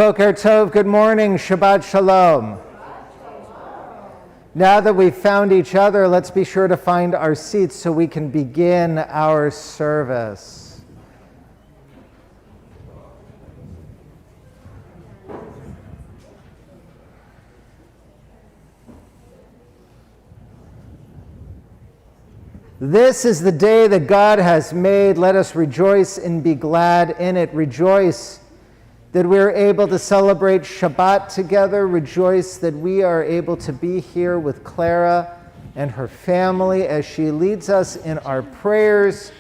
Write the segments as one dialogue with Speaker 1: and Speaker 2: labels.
Speaker 1: Boker Tov, good morning, Shabbat Shalom. Now that we've found each other, let's be sure to find our seats so we can begin our service. This is the day that God has made. Let us rejoice and be glad in it. Rejoice that we are able to celebrate Shabbat together. Rejoice that we are able to be here with Clara and her family as she leads us in our prayers,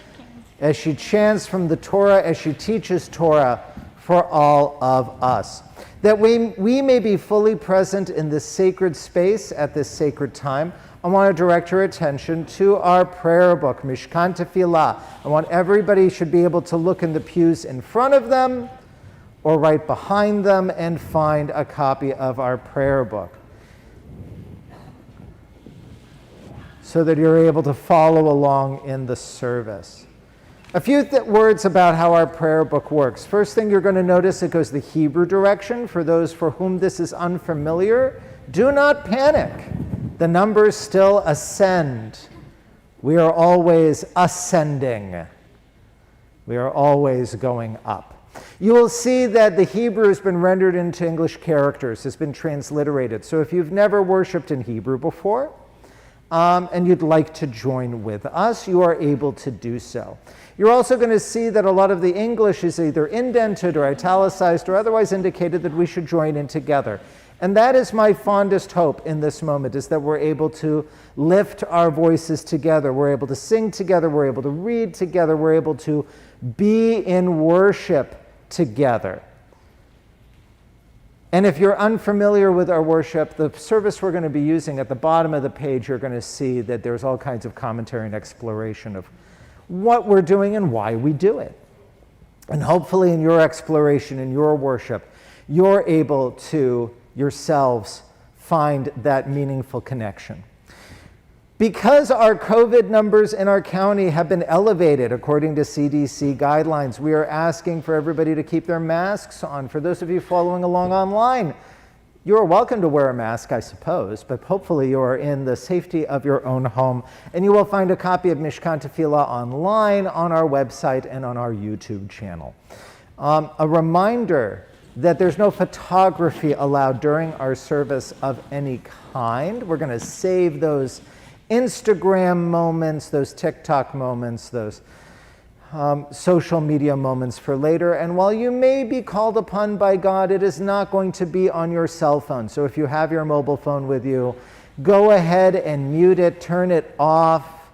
Speaker 1: as she chants from the Torah, as she teaches Torah for all of us. That we may be fully present in this sacred space at this sacred time, I want to direct your attention to our prayer book, Mishkan Tefillah. I want everybody should be able to look in the pews in front of them or right behind them and find a copy of our prayer book so that you're able to follow along in the service. A few words about how our prayer book works. First thing you're going to notice, it goes the Hebrew direction. For those for whom this is unfamiliar, do not panic. The numbers still ascend. We are always ascending. We are always going up. You will see that the Hebrew has been rendered into English characters, has been transliterated. So if you've never worshipped in Hebrew before, and you'd like to join with us, you are able to do so. You're also going to see that a lot of the English is either indented or italicized or otherwise indicated that we should join in together. And that is my fondest hope in this moment, is that we're able to lift our voices together. We're able to sing together. We're able to read together. We're able to be in worship together. And if you're unfamiliar with our worship, the service we're going to be using, at the bottom of the page, you're going to see that there's all kinds of commentary and exploration of what we're doing and why we do it. And hopefully in your exploration, in your worship, you're able to yourselves find that meaningful connection. Because our COVID numbers in our county have been elevated according to CDC guidelines, we are asking for everybody to keep their masks on. For those of you following along online, you are welcome to wear a mask, I suppose, but hopefully you are in the safety of your own home. And you will find a copy of Mishkan Tefillah online on our website and on our YouTube channel. A reminder that there's no photography allowed during our service of any kind. We're going to save those Instagram moments, those TikTok moments, those social media moments for later. And while you may be called upon by God, it is not going to be on your cell phone. So if you have your mobile phone with you, go ahead and mute it, turn it off.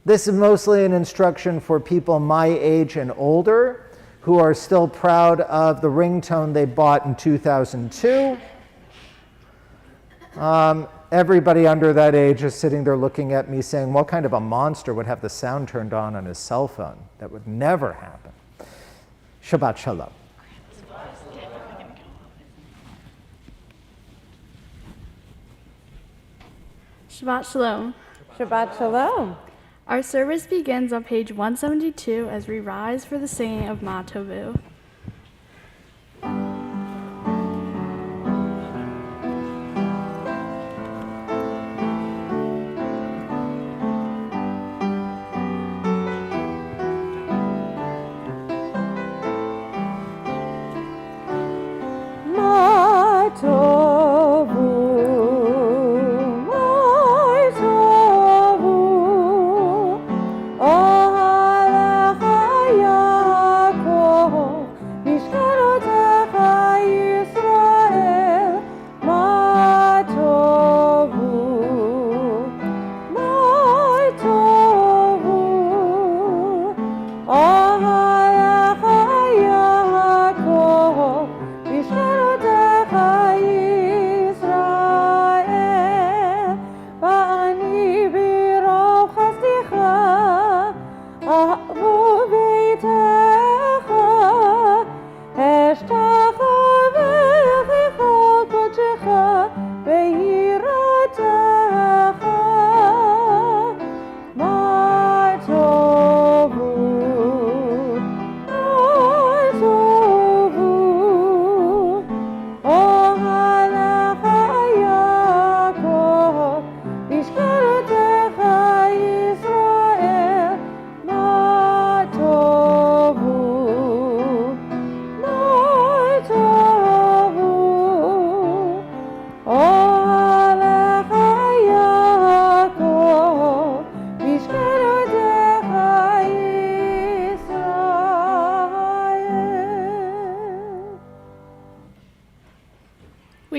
Speaker 1: This is mostly an instruction for people my age and older who are still proud of the ringtone they bought in 2002. Everybody under that age is sitting there looking at me saying, what kind of a monster would have the sound turned on his cell phone? That would never happen. Shabbat Shalom.
Speaker 2: Shabbat Shalom.
Speaker 3: Shabbat Shalom.
Speaker 2: Our service begins on page 172 as we rise for the singing of Ma Tovu.
Speaker 3: Oh,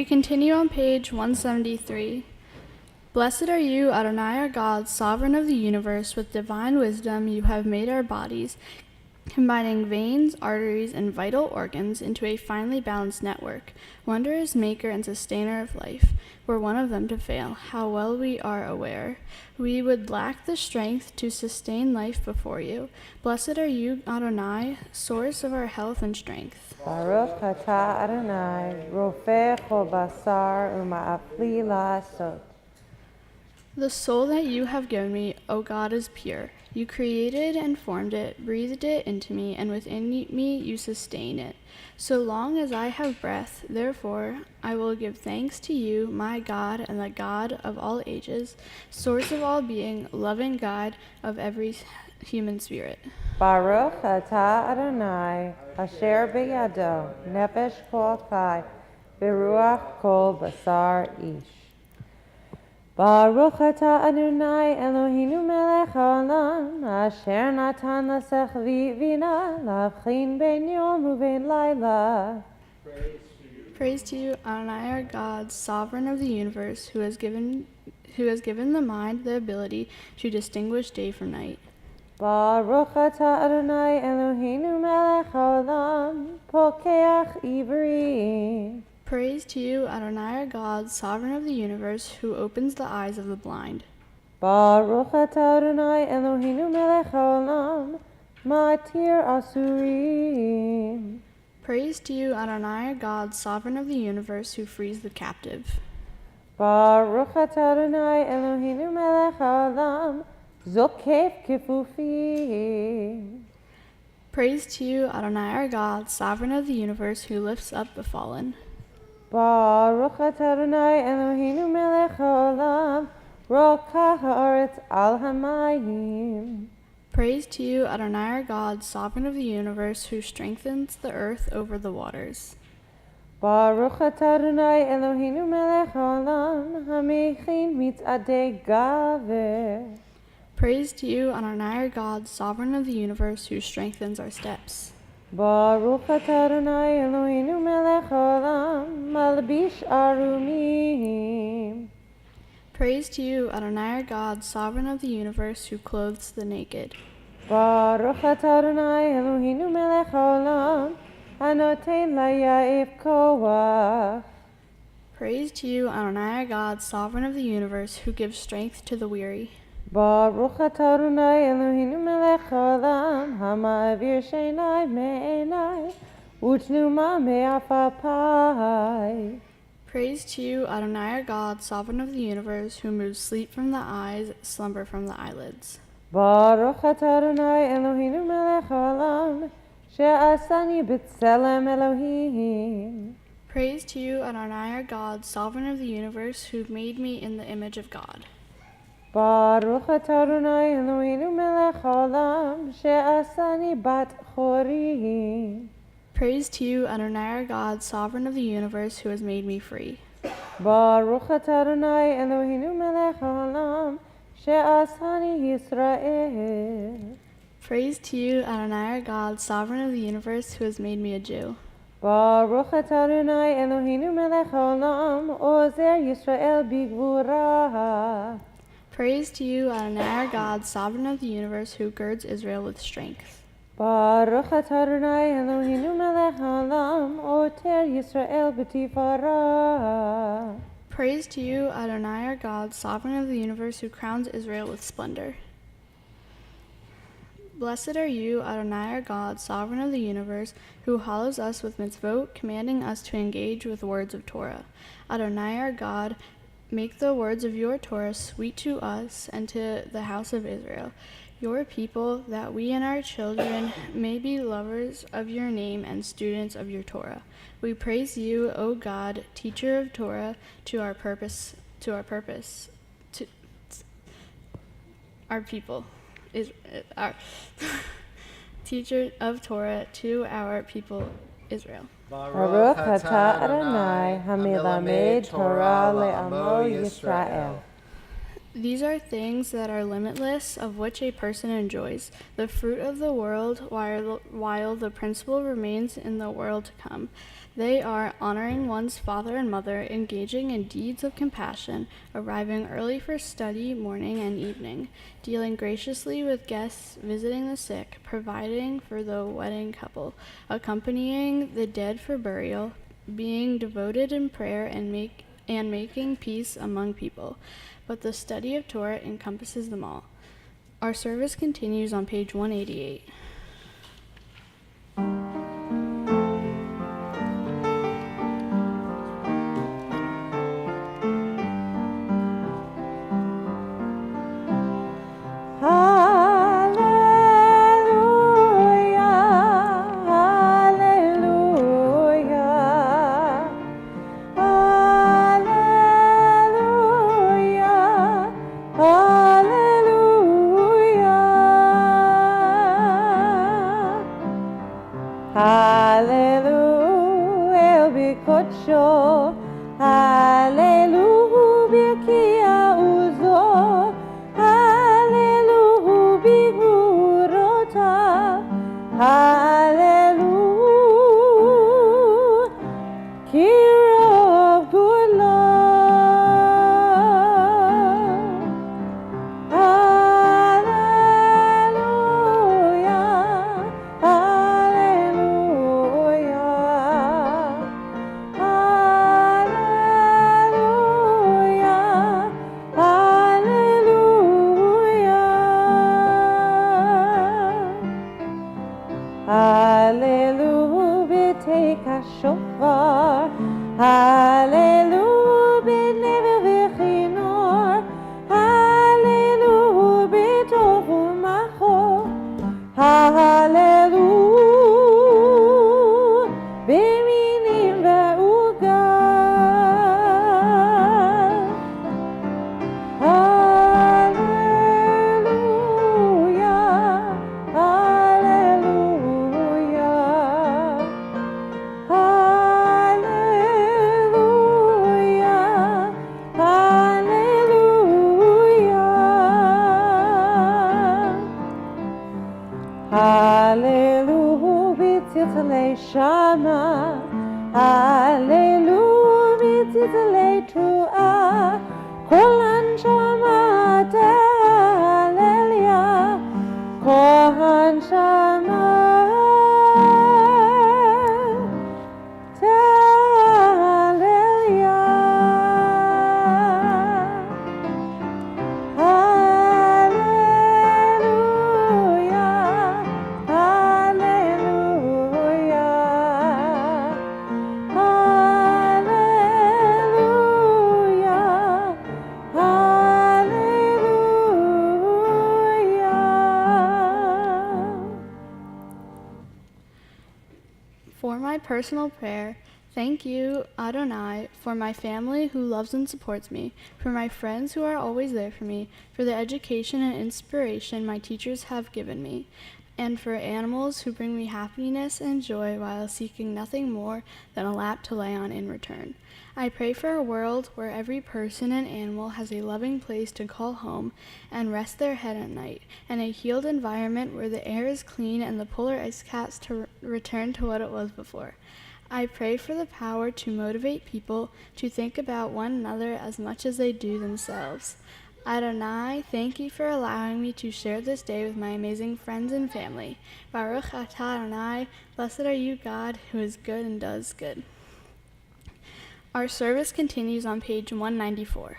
Speaker 2: We continue on page 173. Blessed are you, Adonai our God, sovereign of the universe. With divine wisdom you have made our bodies, combining veins, arteries, and vital organs into a finely balanced network. Wondrous maker and sustainer of life. Were one of them to fail, how well we are aware, we would lack the strength to sustain life before you. Blessed are you, Adonai, source of our health and strength.
Speaker 3: Baruch atah Adonai, rofeh kol basar uma'afli la'asot.
Speaker 2: The soul that you have given me, O God, is pure. You created and formed it, breathed it into me, and within me you sustain it. So long as I have breath, therefore, I will give thanks to you, my God and the God of all ages, source of all being, loving guide of every human spirit.
Speaker 3: Baruch atah Adonai, asher beyado, nefesh kol chai, beruach kol basar ish. Baruch atah Adonai Eloheinu melech haolam, asher natan lasechvi vina, lavchin ben yom uven laila.
Speaker 2: Praise to you, Adonai our God, sovereign of the universe, who has given the mind the ability to distinguish day from night.
Speaker 3: Baruch atah Adonai Eloheinu melech haolam, pokeach ivrim.
Speaker 2: Praise to you, Adonai our God, sovereign of the universe, who opens the eyes of the blind.
Speaker 3: Baruch atah Adonai Eloheinu melech haolam, matir asurim.
Speaker 2: Praise to you, Adonai our God, sovereign of the universe, who frees the captive.
Speaker 3: Baruch atah Adonai Eloheinu melech haolam, zokef kefufim.
Speaker 2: Praise to you, Adonai our God, sovereign of the universe, who lifts up the fallen.
Speaker 3: Baruch atah Adonai Eloheinu melech haolam, rokach haaretz al hamayim.
Speaker 2: Praise to you, Adonai our God, sovereign of the universe, who strengthens the earth over the waters.
Speaker 3: Baruch atah Adonai Eloheinu melech haolam, hamechin mitzadei gaver.
Speaker 2: Praise to you, Adonai our God, sovereign of the universe, who strengthens our steps.
Speaker 3: Baruch atah Adonai Eloheinu melech haolam, malbish arumim.
Speaker 2: Praise to you, Adonai our God, sovereign of the universe, who clothes the naked.
Speaker 3: Baruch atah Adonai Eloheinu melech haolam, hanoten laya'if koach.
Speaker 2: Praise to you, Adonai our God, sovereign of the universe, who gives strength to the weary.
Speaker 3: Baruch atah Adonai Eloheinu melech haolam, hama'avir sheinai me'enai, utnuma me'afapai.
Speaker 2: Praise to you, Adonai our God, sovereign of the universe, who moves sleep from the eyes, slumber from the eyelids.
Speaker 3: Baruch atah Adonai Eloheinu melech haolam, she'asani b'tselem Elohim.
Speaker 2: Praise to you, Adonai our God, sovereign of the universe, who made me in the image of God.
Speaker 3: Baruch atah Adonai Eloheinu melech haolam, she'asani bat chorim.
Speaker 2: Praise to you, Adonai our God, sovereign of the universe, who has made me free.
Speaker 3: Baruch atah Adonai Eloheinu melech haolam, she'asani Yisrael.
Speaker 2: Praise to you, Adonai our God, sovereign of the universe, who has made me a Jew.
Speaker 3: Baruch atah Adonai Eloheinu melech haolam, ozer Yisrael bigvura.
Speaker 2: Praise to you, Adonai our God, sovereign of the universe, who girds Israel with strength.
Speaker 3: Baruch atah Adonai Eloheinu melech haolam, oter Yisrael b'tifara.
Speaker 2: Praise to you, Adonai our God, sovereign of the universe, who crowns Israel with splendor. Blessed are you, Adonai our God, sovereign of the universe, who hallows us with mitzvot, commanding us to engage with words of Torah. Adonai our God, make the words of your Torah sweet to us and to the house of Israel, your people, that we and our children may be lovers of your name and students of your Torah. We praise you, O God, teacher of Torah, to our people, our teacher of Torah to our people, Israel.
Speaker 3: Baruch atah Adonai, hamilamed Torah le'amo Yisrael.
Speaker 2: These are things that are limitless, of which a person enjoys the fruit of the world while the principle remains in the world to come. They are honoring one's father and mother, engaging in deeds of compassion, arriving early for study morning and evening, dealing graciously with guests, visiting the sick, providing for the wedding couple, accompanying the dead for burial, being devoted in prayer and making peace among people. But the study of Torah encompasses them all. Our service continues on page 188.
Speaker 3: Hallelujah, bikocho. Hallelujah, bikia uzo. Hallelujah, bigurota. Hallelujah, King of good love. Hallelujah, hallelujah, hallelujah, hallelujah. Hallelujah, take a shofar. Hallelujah, never v'chinor. Hallelujah, tohu macho. Hallelujah, b'minim v'ugav. Hallelujah, hallelujah, hallelujah, hallelujah. Hallelujah, b'tzitzalei shama. Hallelujah, b'tzitzalei truah. Kol hanshama tehalelia. Kol hanshama tehalelia. Hallelujah, hallelujah, hallelujah, hallelujah.
Speaker 2: For my personal prayer, thank you, Adonai, for my family who loves and supports me, for my friends who are always there for me, for the education and inspiration my teachers have given me, and for animals who bring me happiness and joy while seeking nothing more than a lap to lay on in return. I pray for a world where every person and animal has a loving place to call home and rest their head at night, and a healed environment where the air is clean and the polar ice caps to return to what it was before. I pray for the power to motivate people to think about one another as much as they do themselves. Adonai, thank you for allowing me to share this day with my amazing friends and family. Baruch atah Adonai, blessed are you, God, who is good and does good. Our service continues on page 194.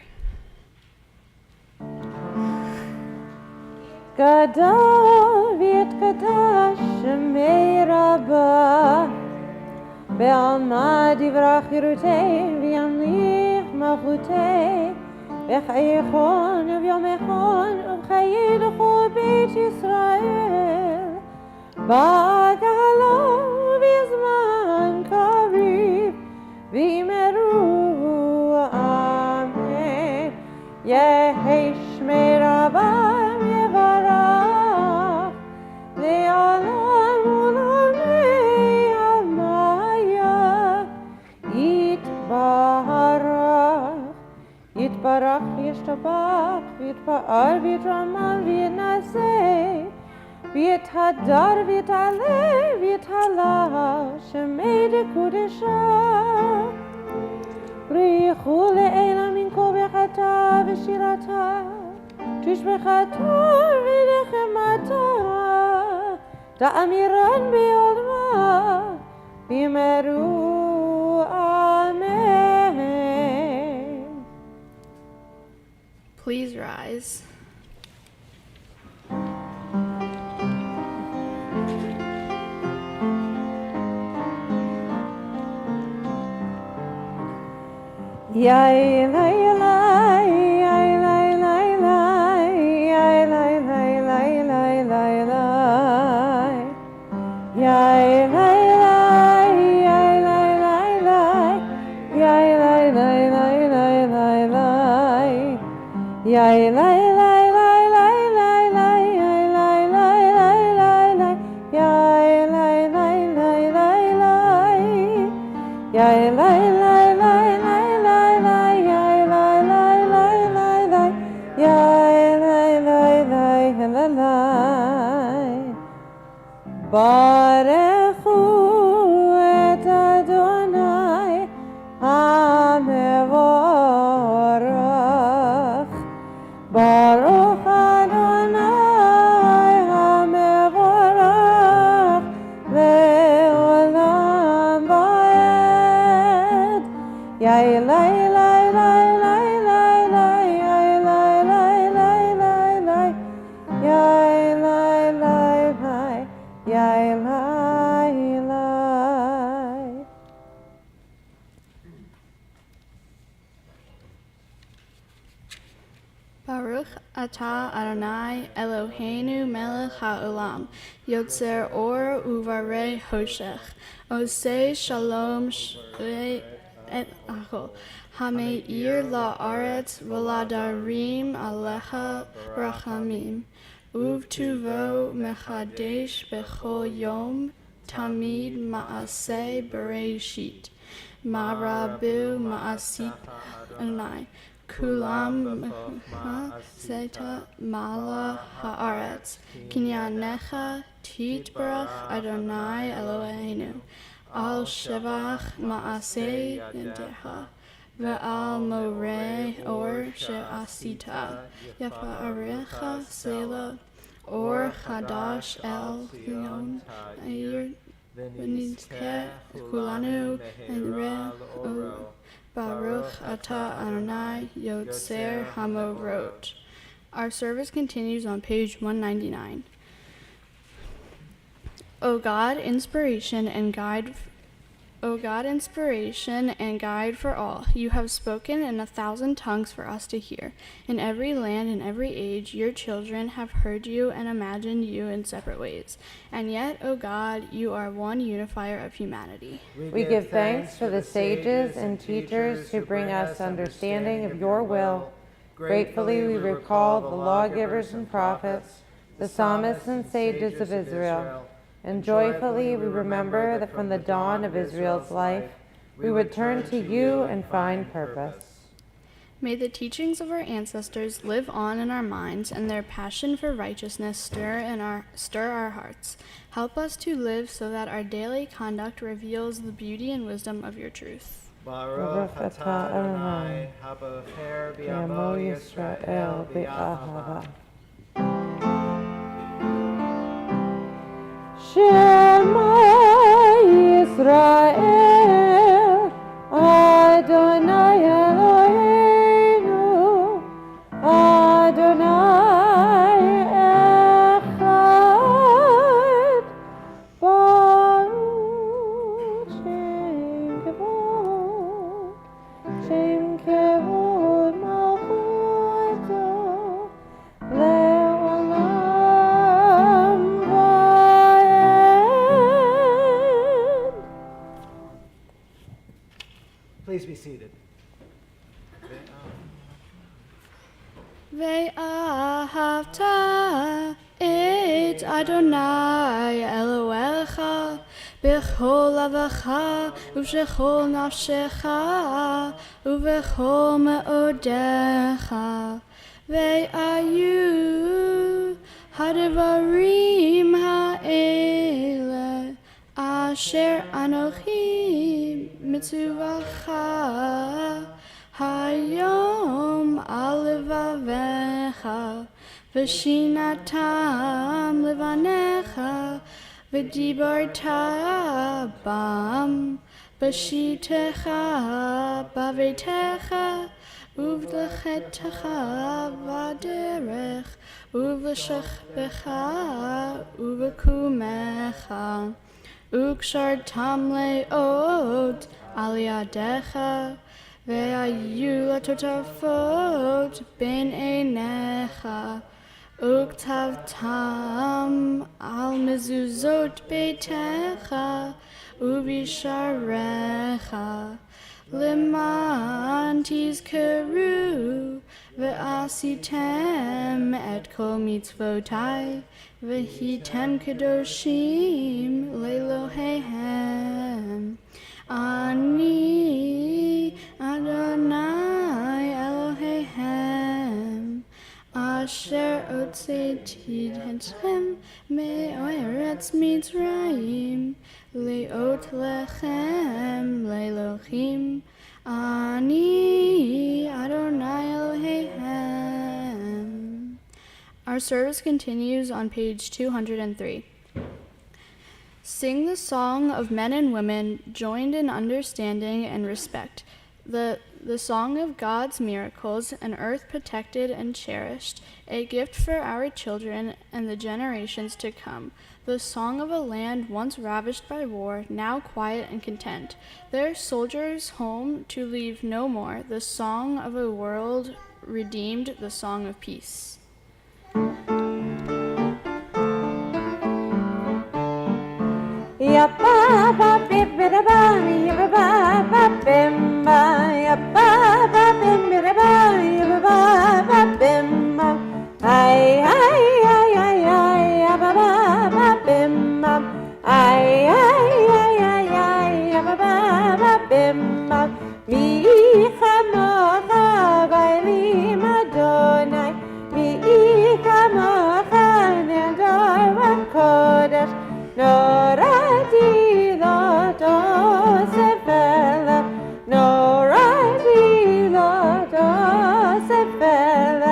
Speaker 3: Gadol v'yitkadash shemei Rabbah, ve'alma divrach yirutei v'yamlich malchutei, v'chayechon v'yomechon v'chayiduchu beit Yisrael, ba'galo v'zman kariv v'yimeru amen. Yehi shmei Rabbah yevarach le'olam u'lamei amaya yitbarach yishtabach Ba'ar v'yitramal v'yinaseh, v'yitadar v'yitaleh v'yitalah, Shemei dekudesha. Richu le'ela min kol bechata v'shirata, tishbechata v'nechemata, ta'amiran b'yolma, v'yimeru amen.
Speaker 2: Please rise.
Speaker 3: Yai lai lai, yai lai lai lai, yai lai lai lai lai lai lai, yai lai lai, yai lai lai lai, yai lai lai lai lai lai lai, yai lai lai lai lai lai lai, yai lai lai lai lai lai, yai lai lai lai lai lai, yai lai lai lai lai. Barechu et Adonai HaMevorach, Baruch Adonai HaMevorach le'olam va'ed. Yai lai lai lai lai lai lai, yai lai lai lai lai lai, yai lai lai lai. Yai lai lai.
Speaker 2: Baruch atah Adonai Eloheinu melech haolam, yotzer or uvarei hoshech, osei shalom shrei et achol, hameir la'aretz v'ladarim alecha rachamim, uvtuvo mechadesh bechol yom, tamid ma'aseh bereshit, ma'rabu ma'asit Adonai. Kulam Zeta Mala Haaretz Kinyanecha Titbrach Adonai Eloheinu Al Shevach Maaseh Yedecha Ve'al Moreh Or She'asita Yafarecha Selah Or Chadash El Yom Ayir V'nizkeh Kulanu and Re Baruch atah Adonai Yotzer Hamorot. Our service continues on page 199. O God, inspiration and guide for all, you have spoken in 1,000 tongues for us to hear. In every land and every age, your children have heard you and imagined you in separate ways. And yet, O God, you are one unifier of humanity.
Speaker 3: We give thanks for the sages and teachers who bring us understanding of your will. Gratefully we recall the lawgivers and prophets, the psalmists and sages of Israel. And joyfully we remember that from the dawn of Israel's life, we would turn to you and find purpose.
Speaker 2: May the teachings of our ancestors live on in our minds, and their passion for righteousness stir our hearts. Help us to live so that our daily conduct reveals the beauty and wisdom of your truth.
Speaker 1: Baruch atah Adonai habocher b'amo Yisrael b'ahava.
Speaker 3: Shema Yisrael, Adonai Eloheinu, Adonai Echad, Baruch Shem Kevod Malchuto, Le'olam va'ed.
Speaker 1: Please be seated.
Speaker 2: Ve'ahavta et Adonai Elohecha b'chol lavacha u'b'chol nafshecha u'b'chol me'odecha והיו הדברים האלה אשר אנוכי מצווך היום על לבביך ושינתם לבניך ודיברת בם בשיתך בביתך ובלכתך בדרך ובשכבך ובקומך וקשרתם לאות על ידיך והיו לטוטפות בין עיניך וכתבתם על מזוזות ביתך ובשעריך למען תזכרו ועשיתם את כל מצוותי והייתם קדושים לאלוהיהם. אני אדוני אלוהיהם אשר הוצאתי אתכם מארץ מצרים להיות לכם לאלוהים. אני אדוני אלוהיהם. Our service continues on page 203. Sing the song of men and women joined in understanding and respect, the song of God's miracles, an earth protected and cherished, a gift for our children and the generations to come, the song of a land once ravished by war, now quiet and content, their soldiers home to leave no more, the song of a world redeemed, the song of peace.
Speaker 3: Ya ba ba bim bida ba ya ba ba bim ba ya ba ba bim bida ba ya ba ba bim ba ay ay ay ay ay ya ba ba bim ba ay ay ay ay ay ya ba ba bim ba mi khamo khagali madonai mi khamo khanel dar kodesh Norati la dosefela, Norati la dosefela,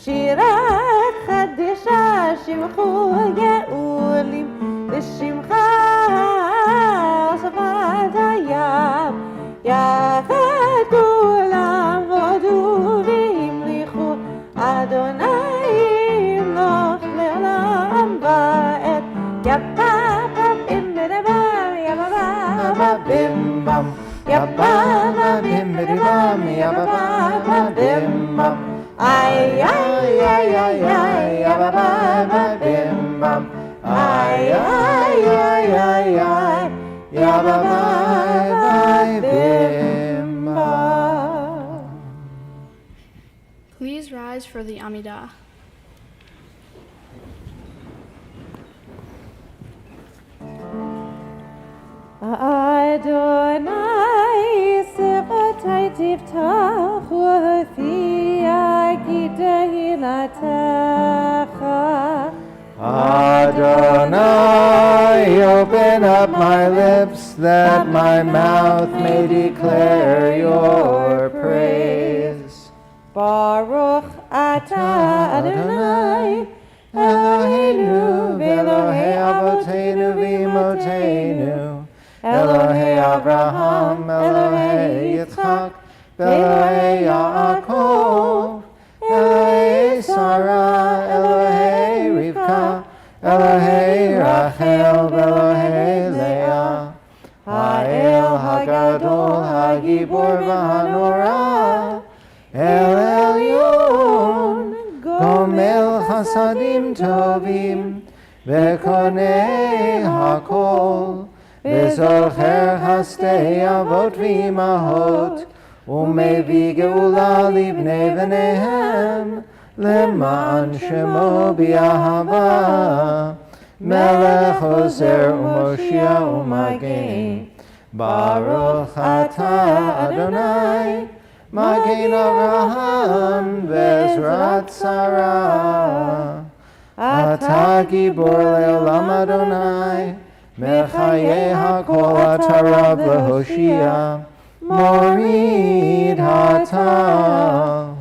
Speaker 3: Shirat Chadisha Shimchu Geulim, V'Shimcha Safad Hayam, Yachad Kulam Vodu V'Himlichu, Adonai Loch Le'olam Va'ed, Yapa bim bam, ya ba bim bam, ya ba bim bam, ay ay ay ay ay, ya ba bim bam, ay ay ay ay ay, ya ba bim bam.
Speaker 2: Please rise for the Amidah.
Speaker 3: Adonai Sebatai Tiftach U'Hafia Gitahilatecha
Speaker 1: Adonai, open up my lips that my mouth may declare your praise.
Speaker 3: Baruch Atah Adonai Eloheinu V'Elohei Avoteinu V'Imotenu Elohei Abraham, Elohei Yitzchak, Elohei Yaakov, Elohei Sarah, Elohei Rivka, Elohei Rachel, Elohei Leah, Ha'el HaGadol, HaGibor v'Hanora, El Elyon, Gomel Chasadim Tovim, V'Konei HaKol, וזוכר חסדי אבות ואימהות, ומביא גאולה לבני בניהם, למען שמו באהבה, מלך עוזר ומושיע ומגן. ברוך אתה אדוני,
Speaker 1: Magen Avraham Bezrat Sarah. Ata Gibor Leolam Adonai, Mechaye HaKol Atarav Lehoshia, Morid Hatal,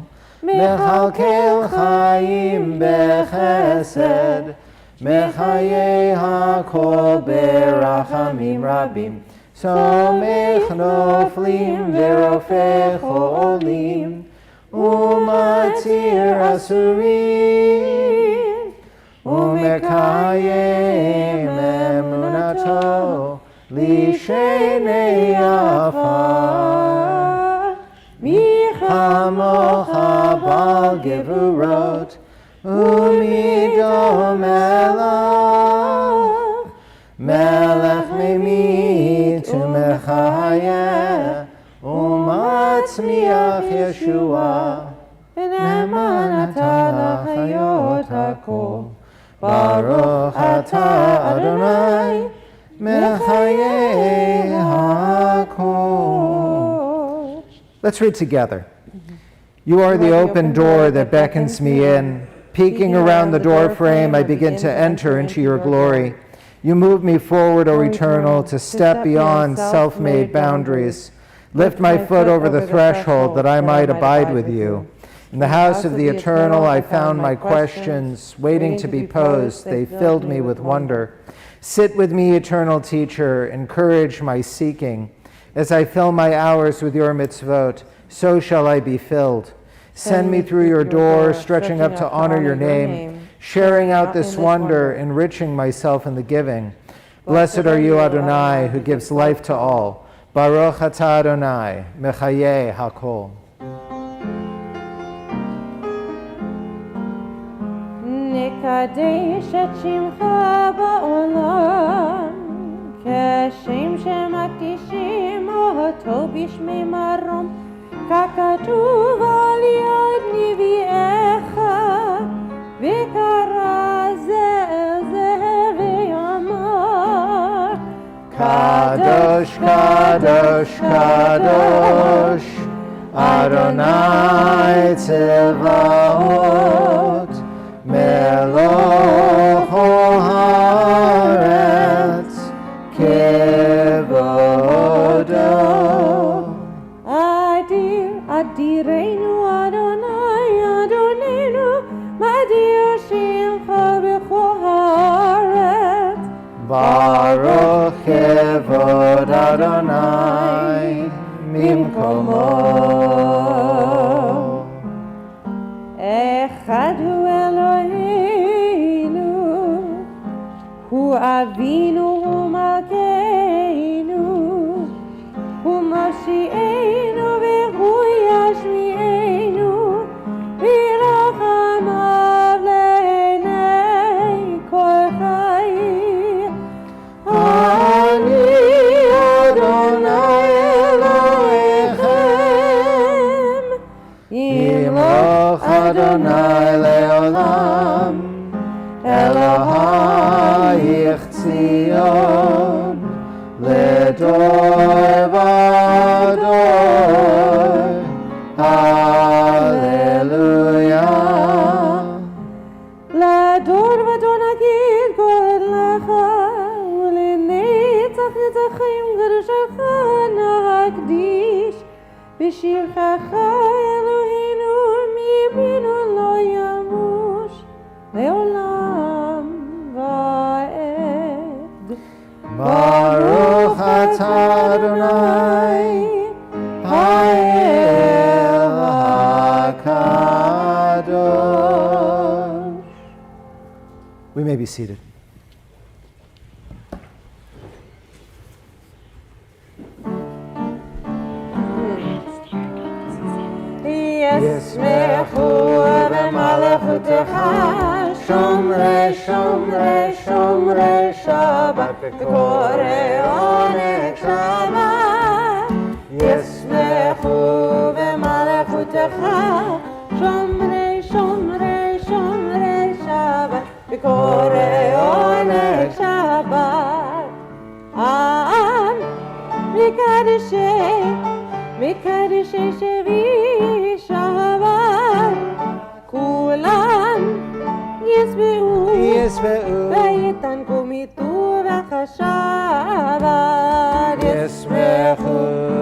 Speaker 1: Mechalkel Chaim Bechesed, Mechaye HaKol Berachamim Rabim, Somech Noflim Verofech Olim, Umatir Asurim, Umekayem emunato lishenei afar. Michamocha bal gevurot umido melech. Melech memit umechayeh umatzmiach Yeshua. V'ne'eman ata l'chayot hakol. Baruch atah Adonai, mechayeh hakol. Let's read together. You are the open door that beckons me in. Peeking around the door frame, I begin to enter into your glory. You move me forward, O Eternal, to step beyond self-made boundaries. Lift my foot over the threshold that I might abide with you. In the house of the Eternal, I found my questions waiting to be posed. They filled me with wonder. Sit with me, Eternal Teacher. Encourage my seeking. As I fill my hours with your mitzvot, so shall I be filled. Send me through your door, stretching up to honor your name, sharing out this wonder, enriching myself in the giving. Blessed are you, Adonai, who gives life to all. Baruch atah Adonai, mechayeh hakol.
Speaker 3: נקדש את שמך בעולם, כשם שמקדישים אותו בשמי מרום, ככתוב על יד נביאך, וקרא זה אל זה ויאמר,
Speaker 1: קדוש, קדוש, קדוש, אדוני צבאות, מלוך הארץ כבודו.
Speaker 3: אדיר, אדירנו אדוני, אדוננו, מדיר שמך בכל הארץ.
Speaker 1: ברוך כבוד אדוני ממקומו.
Speaker 3: אחד הוא אלוהינו, הוא אבינו ומלכנו, הוא מושיענו והוא ישמיענו, ורחמיו לעיני כל חיים.
Speaker 1: אני אדוני אלוהיכם, ימלוך אדוני לעולם, אלוהייך ציון, לדור ודור, הללויה.
Speaker 3: לדור ודור נגיד גודלך, ולנצח נצחים קדושך נקדיש, בשירך אלוהינו מימינו לא ימוש, לעולם ועד.
Speaker 1: ברוך אתה אדוני, האל הקדוש. We may be seated.
Speaker 3: ישמחו במלכותך שומרי שומרי שומרי שבת וקוראי עונג שבת. ישמחו במלכותך שומרי שומרי שומרי שבת וקוראי עונג שבת. מקדשי מקדשי שבי בשבת, כולם ישבעו ויתענגו מטובך השבת.
Speaker 1: ישמחו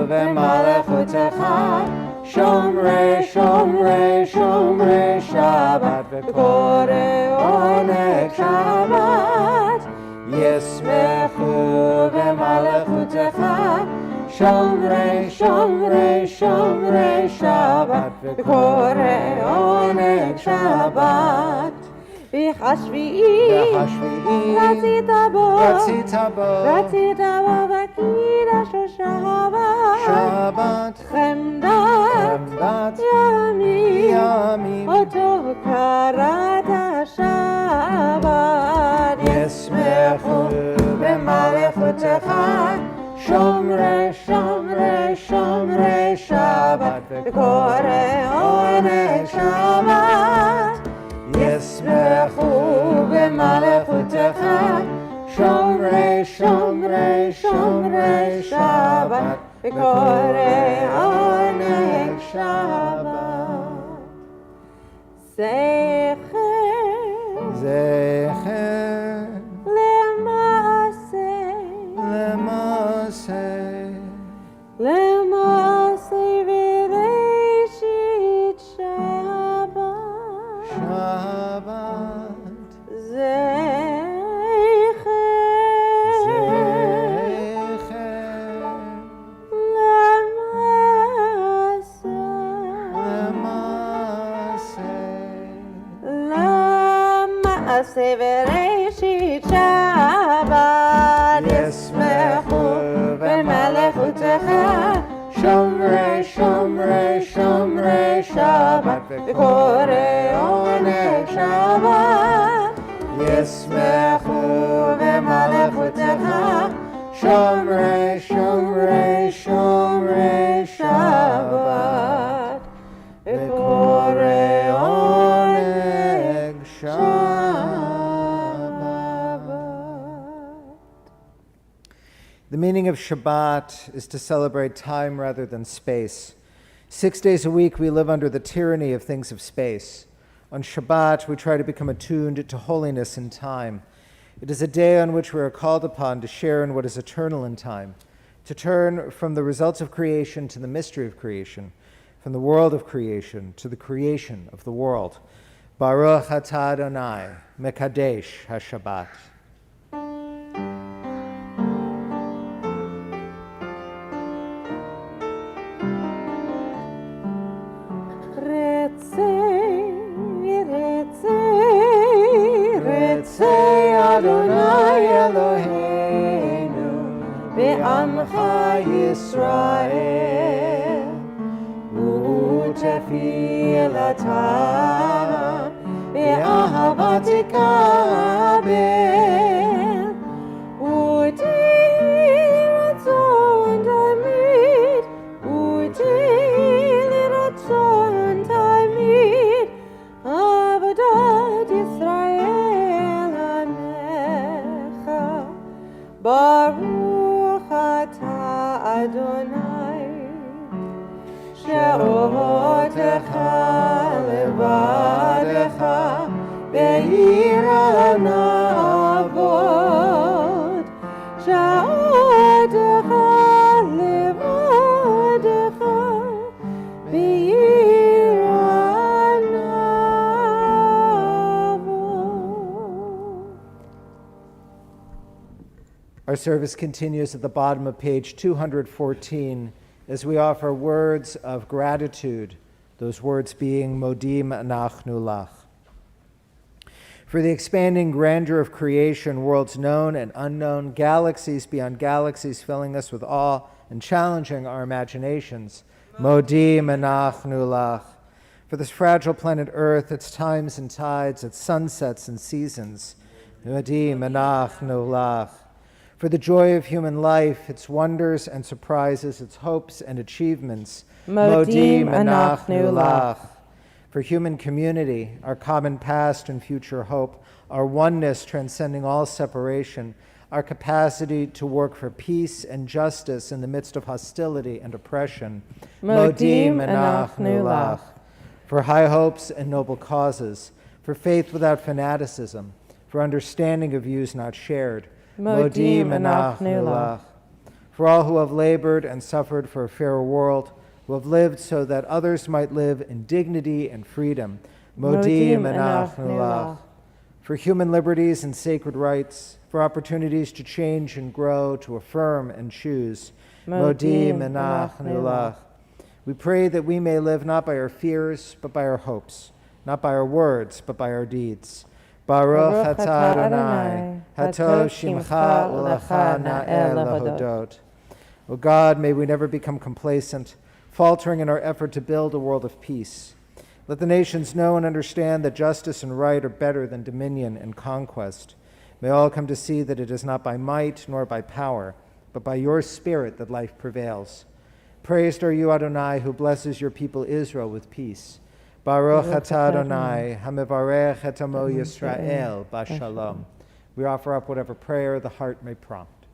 Speaker 1: במלכותך שומרי שומרי שומרי שבת וקורא עונג שבת. ישמחו במלכותך שומרי שומרי שומרי שבת וקורא עונג שבת.
Speaker 3: בחשביעי רצית בו בקידש שבת. חמדת ימים אותו קראת שבת.
Speaker 1: ישמחו במלכותך שומרי שומרי שומרי שבת וקורא עונג שבת. ישמחו במלכותך שומרי שומרי שומרי שבת וקורא עונג שבת. זכר
Speaker 3: למעשה וראשית שבת. למעשה וראשית שבת. ישמחו במלכותך
Speaker 1: שומרי שומרי שומרי שבת וקורא עונג שבת. ישמחו במלכותך שומרי שומרי שומרי שבת וקורא עונג שבת. The meaning of Shabbat is to celebrate time rather than space. 6 days a week we live under the tyranny of things of space. On Shabbat we try to become attuned to holiness in time. It is a day on which we are called upon to share in what is eternal in time, to turn from the results of creation to the mystery of creation, from the world of creation to the creation of the world. Baruch atah Adonai, Mekadesh HaShabbat.
Speaker 3: Adonai Eloheinu ve'amcha Yisrael u'tefilata ve'ahavat tikabel u'tei ratzon tamid u'tei ratzon tamid avodat Yisrael. Baruch atah Adonai she'otecha levadecha be'ir hanavot she'otecha levadecha be'ir hanavot.
Speaker 1: Our service continues at the bottom of page 214 as we offer words of gratitude, those words being Modim Anachnu Lach. For the expanding grandeur of creation, worlds known and unknown, galaxies beyond galaxies filling us with awe and challenging our imaginations, Modim Anachnu Lach. For this fragile planet Earth, its times and tides, its sunsets and seasons, Modim Anachnu Lach. For the joy of human life, its wonders and surprises, its hopes and achievements,
Speaker 3: Modim Anachnu Lach.
Speaker 1: For human community, our common past and future hope, our oneness transcending all separation, our capacity to work for peace and justice in the midst of hostility and oppression.
Speaker 3: Modim anachnu lach.
Speaker 1: For high hopes and noble causes, for faith without fanaticism, for understanding of views not shared.
Speaker 3: Modim anachnu lach.
Speaker 1: For all who have labored and suffered for a fairer world, who have lived so that others might live in dignity and freedom. Modim anachnu lach. For human liberties and sacred rights, for opportunities to change and grow, to affirm and choose. Modim anachnu lach. We pray that we may live not by our fears, but by our hopes, not by our words, but by our deeds. Baruch atah Adonai, hatov shimcha ulecha na'el lahodot. O God, may we never become complacent, faltering in our effort to build a world of peace. Let the nations know and understand that justice and right are better than dominion and conquest. May all come to see that it is not by might nor by power, but by your Spirit that life prevails. Praised are you, Adonai, who blesses your people Israel with peace. Baruch atah Adonai, hamevarech et amo Yisrael b'shalom. We offer up whatever prayer the heart may prompt.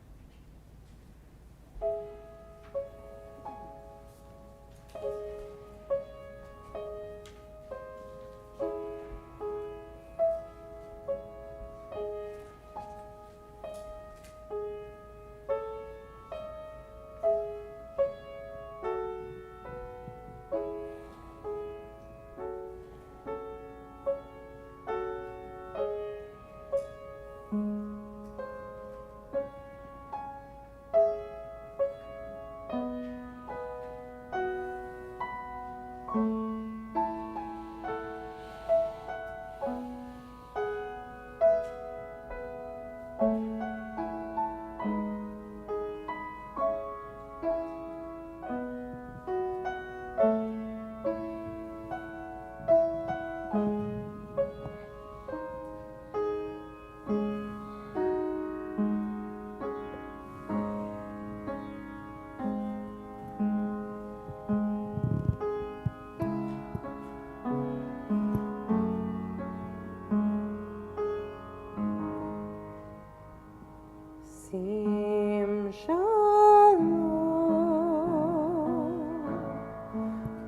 Speaker 3: Sim shalom,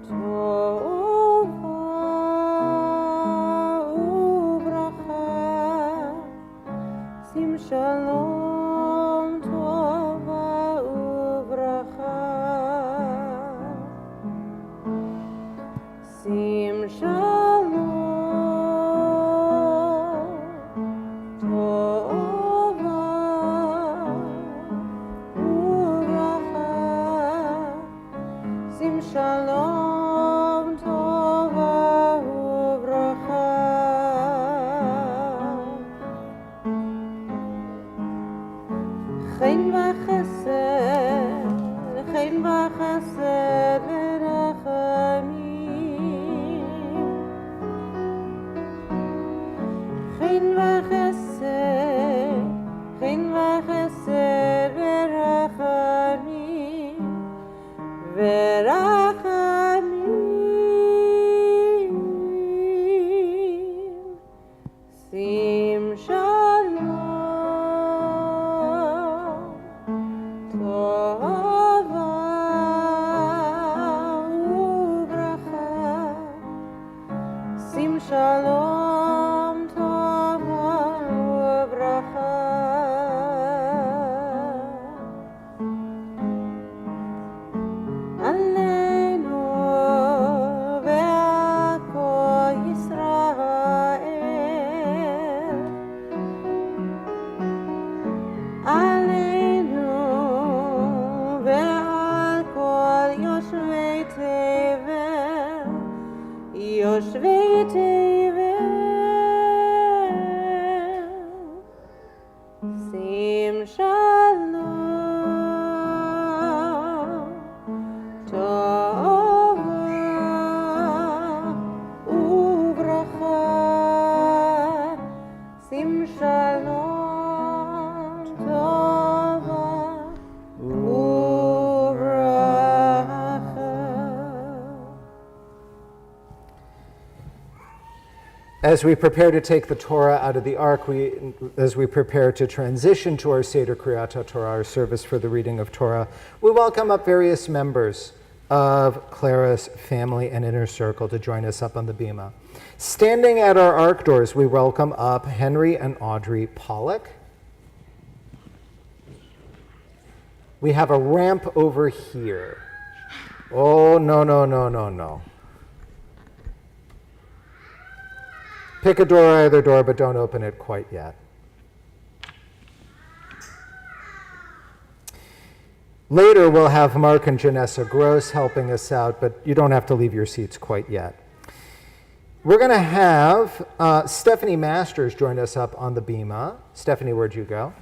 Speaker 3: tova uvracha. Sim shalom, tova uvracha. Sim shalom, tova uvracha. Sim shalom, tova uvracha. Chen v'chesed v'rachamim. Chen v'chesed v'rachamim. V'rachamim. Sim shalom, tova uvracha. Sim shalom, tova uvracha. Aleinu ve'al kol Yisrael. Aleinu ve'al kol yoshvei tevel. Yoshvei tevel. Sim shalom, tova uvracha. Sim shalom, tova uvracha.
Speaker 1: As we prepare to take the Torah out of the Ark, as we prepare to transition to our Seder Kriyat Torah, our service for the reading of Torah, we welcome up various members of Clara's family and inner circle to join us up on the bima. Standing at our Ark doors, we welcome up Henry and Audrey Pollock. We have a ramp over here. Oh, no, no, no, no, no. Pick a door, either door, but don't open it quite yet. Later, we'll have Mark and Janessa Gross helping us out, but you don't have to leave your seats quite yet. We're going to have Stephanie Masters join us up on the bima. Stephanie, where'd you go?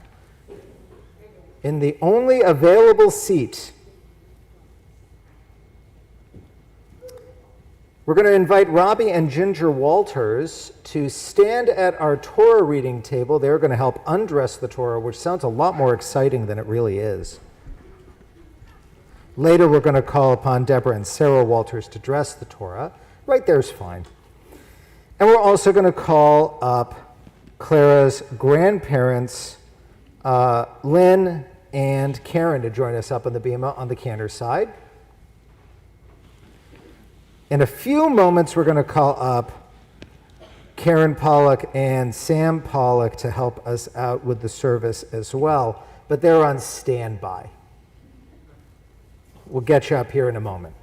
Speaker 1: In the only available seat. We're going to invite Robbie and Ginger Walters to stand at our Torah reading table. They're going to help undress the Torah, which sounds a lot more exciting than it really is. Later, we're going to call upon Deborah and Sarah Walters to dress the Torah. Right there's fine. And we're also going to call up Clara's grandparents, Lynn and Karen, to join us up on the bima on the Cantor side. In a few moments, we're going to call up Karen Pollock and Sam Pollock to help us out with the service as well, but they're on standby. We'll get you up here in a moment.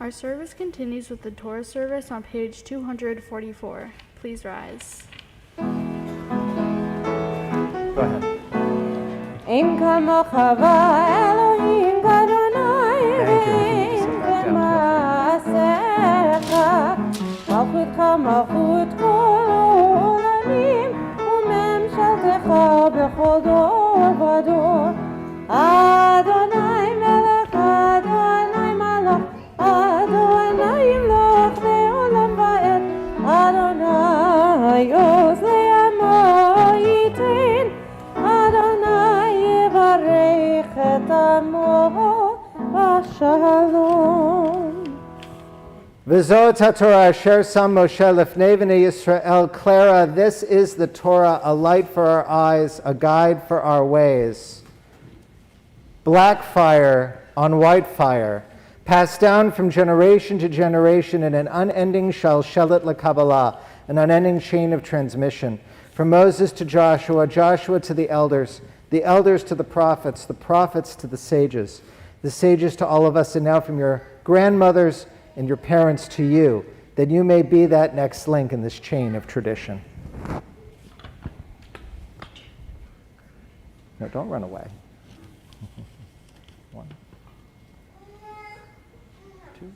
Speaker 2: Our service continues with the Torah service on page 244. Please rise.
Speaker 1: Go ahead.
Speaker 3: Im kamocha Elohim Adonai
Speaker 1: Thank you. You can just sit back down.
Speaker 3: מלכותך מלכות כל העולמים וממשלתך בכל דור ודור. אדוני מלך אדוני מלך אדוני ימלוך לעולם ועד. אדוני עוז לעמו ייתן. אדוני יברך את עמו בשלום.
Speaker 1: V'zot HaTorah asher sam Moshe lefnei bnei Yisrael. Clara, this is the Torah, a light for our eyes, a guide for our ways. Black fire on white fire, passed down from generation to generation in an unending shalshelet lekabbalah, an unending chain of transmission. From Moses to Joshua, Joshua to the elders to the prophets to the sages to all of us, and now from your grandmothers and your parents to you, that you may be that next link in this chain of tradition. No, don't run away. 1, 2.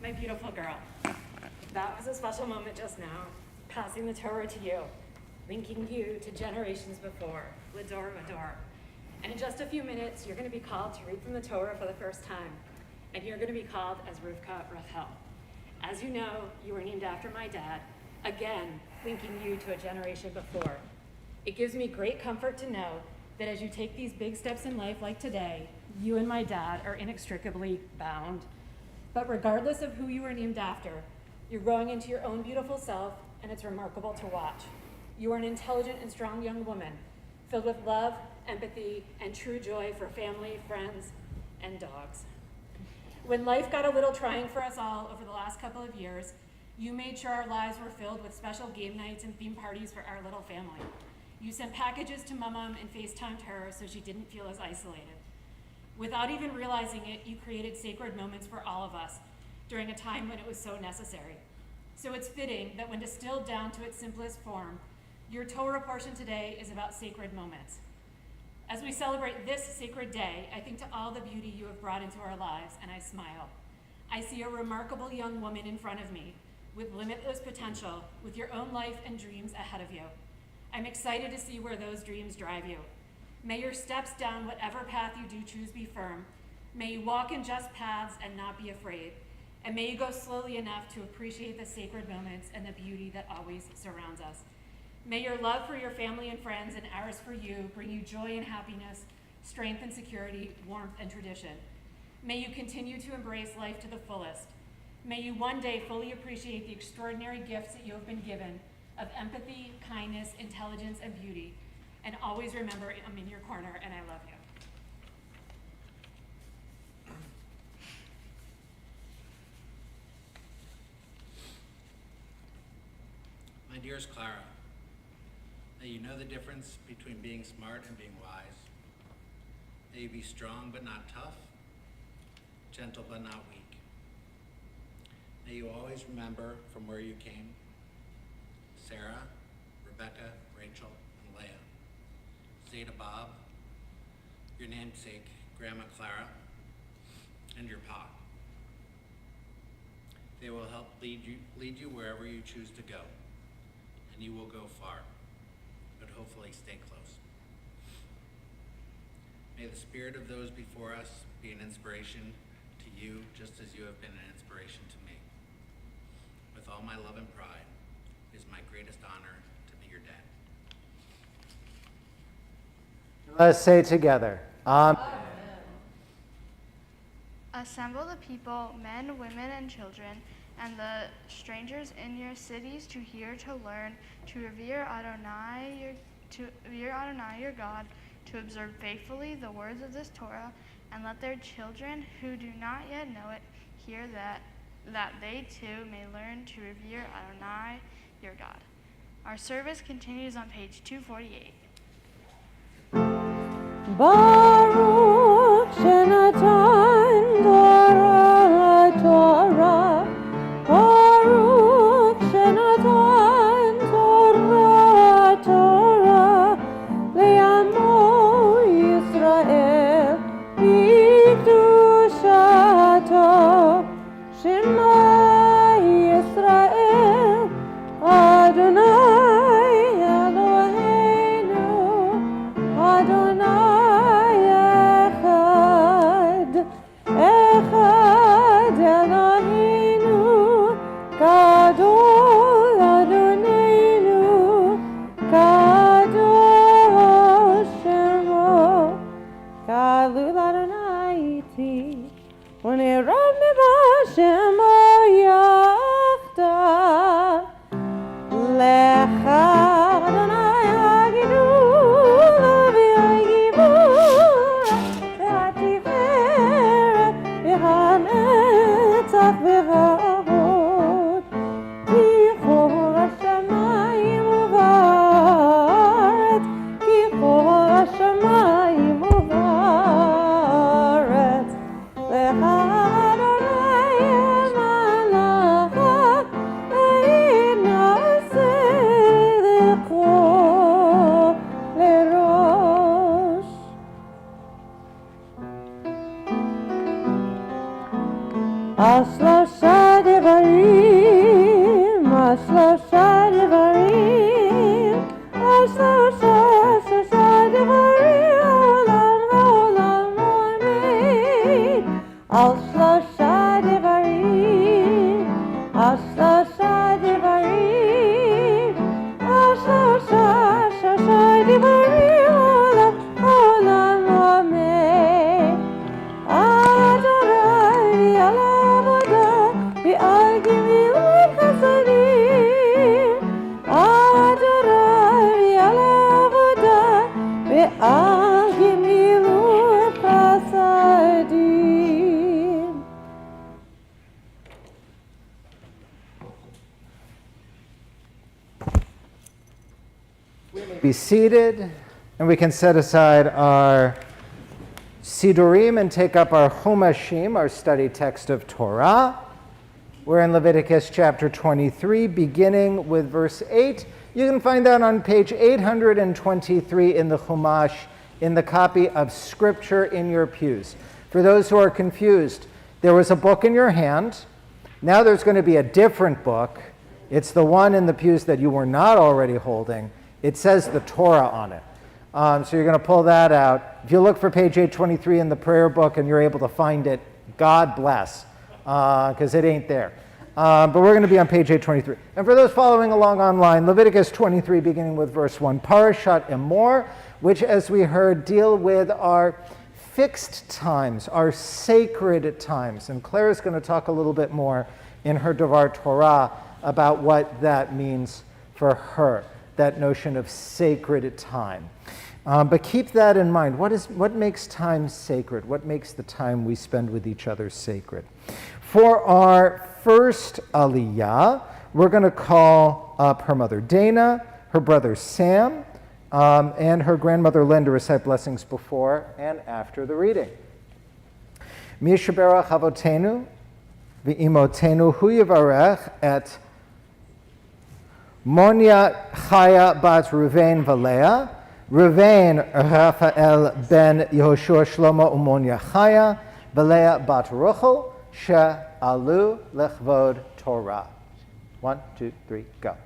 Speaker 4: My beautiful girl, that was a special moment just now, passing the Torah to you, linking you to generations before, Lador Mador. And in just a few minutes, you're going to be called to read from the Torah for the first time, and you're going to be called as Rivka Rachel. As you know, you were named after my dad, again, linking you to a generation before. It gives me great comfort to know that as you take these big steps in life like today, you and my dad are inextricably bound. But regardless of who you were named after, you're growing into your own beautiful self, and it's remarkable to watch. You are an intelligent and strong young woman, filled with love, empathy, and true joy for family, friends, and dogs. When life got a little trying for us all over the last couple of years, you made sure our lives were filled with special game nights and theme parties for our little family. You sent packages to Mom and FaceTimed her so she didn't feel as isolated. Without even realizing it, you created sacred moments for all of us during a time when it was so necessary. So it's fitting that when distilled down to its simplest form, your Torah portion today is about sacred moments. As we celebrate this sacred day, I think to all the beauty you have brought into our lives, and I smile. I see a remarkable young woman in front of me with limitless potential, with your own life and dreams ahead of you. I'm excited to see where those dreams drive you. May your steps down whatever path you do choose be firm. May you walk in just paths and not be afraid. And may you go slowly enough to appreciate the sacred moments and the beauty that always surrounds us. May your love for your family and friends and ours for you bring you joy and happiness, strength and security, warmth and tradition. May you continue to embrace life to the fullest. May you one day fully appreciate the extraordinary gifts that you have been given of empathy, kindness, intelligence, and beauty. And always remember, I'm in your corner and I love you.
Speaker 5: My dearest Clara, may you know the difference between being smart and being wise. May you be strong but not tough, gentle but not weak. May you always remember from where you came, Sarah, Rebecca, Rachel, and Leah, Zeta Bob, your namesake, Grandma Clara, and your Pa. They will help lead you wherever you choose to go, and you will go far, but hopefully stay close. May the spirit of those before us be an inspiration to you, just as you have been an inspiration to me. With all my love and pride, it is my greatest honor to be your dad.
Speaker 1: Let's say together, Amen.
Speaker 2: Assemble the people, men, women, and children, and the strangers in your cities to hear, to learn, to revere Adonai your God, to observe faithfully the words of this Torah, and let their children who do not yet know it hear that they too may learn to revere Adonai your God. Our service continues on page 248.
Speaker 3: Baruch Shenatan Torah Torah. Baruch Shenatan Torah Torah. Le'amo Yisrael B'kedushato. Shema Yisrael Adonai Eloheinu Adonai Echad Echad Eloheinu Gadol Adonenu Kadosh Shemo Galul Adonai iti Unirad Shemo Yachdav Lecha Adonai Hagidul V'Hagibur V'Hatiferet V'Hanetzach V'Hahod Kichor Hashamayim U'Va'aretz Kichor Hashamayim U'Va'aretz Lecha Ashlosha devarim, ashlosha devarim, ashlosha devarim, olam haolam amen. Ashlosha devarim, ashlosha devarim, ashlosha devarim, olam haolam amen. Adonai Alavodah V'al Gemilut Chasadim. Adonai Alavodah V'al Gemilut Chasadim.
Speaker 1: Be seated, and we can set aside our Sidurim and take up our Chumashim, our study text of Torah. We're in Leviticus chapter 23, beginning with verse 8. You can find that on page 823 in the Chumash, in the copy of Scripture in your pews. For those who are confused, there was a book in your hand. Now there's going to be a different book. It's the one in the pews that you were not already holding. It says the Torah on it. So you're going to pull that out. If you look for page 823 in the prayer book and you're able to find it, God bless, because it ain't there. But we're going to be on page 823. And for those following along online, Leviticus 23, beginning with verse 1, Parashat Emor, which, as we heard, deal with our fixed times, our sacred times. And Claire's going to talk a little bit more in her Devar Torah about what that means for her, that notion of sacred time. But keep that in mind. What makes time sacred? What makes the time we spend with each other sacred? For our first Aliyah, we're going to call up her mother Dana, her brother Sam, and her grandmother Lynn to recite blessings before and after the reading. Mishaberach Avotenu v'imotenu hu yivarech et Monia Chaya bat Ruvain v'Leah, Ruvain Raphael ben Yehoshua Shlomo uMonia Chaya, v'Leah bat Ruchel she'alu lechvod Torah. 1, 2, 3, go.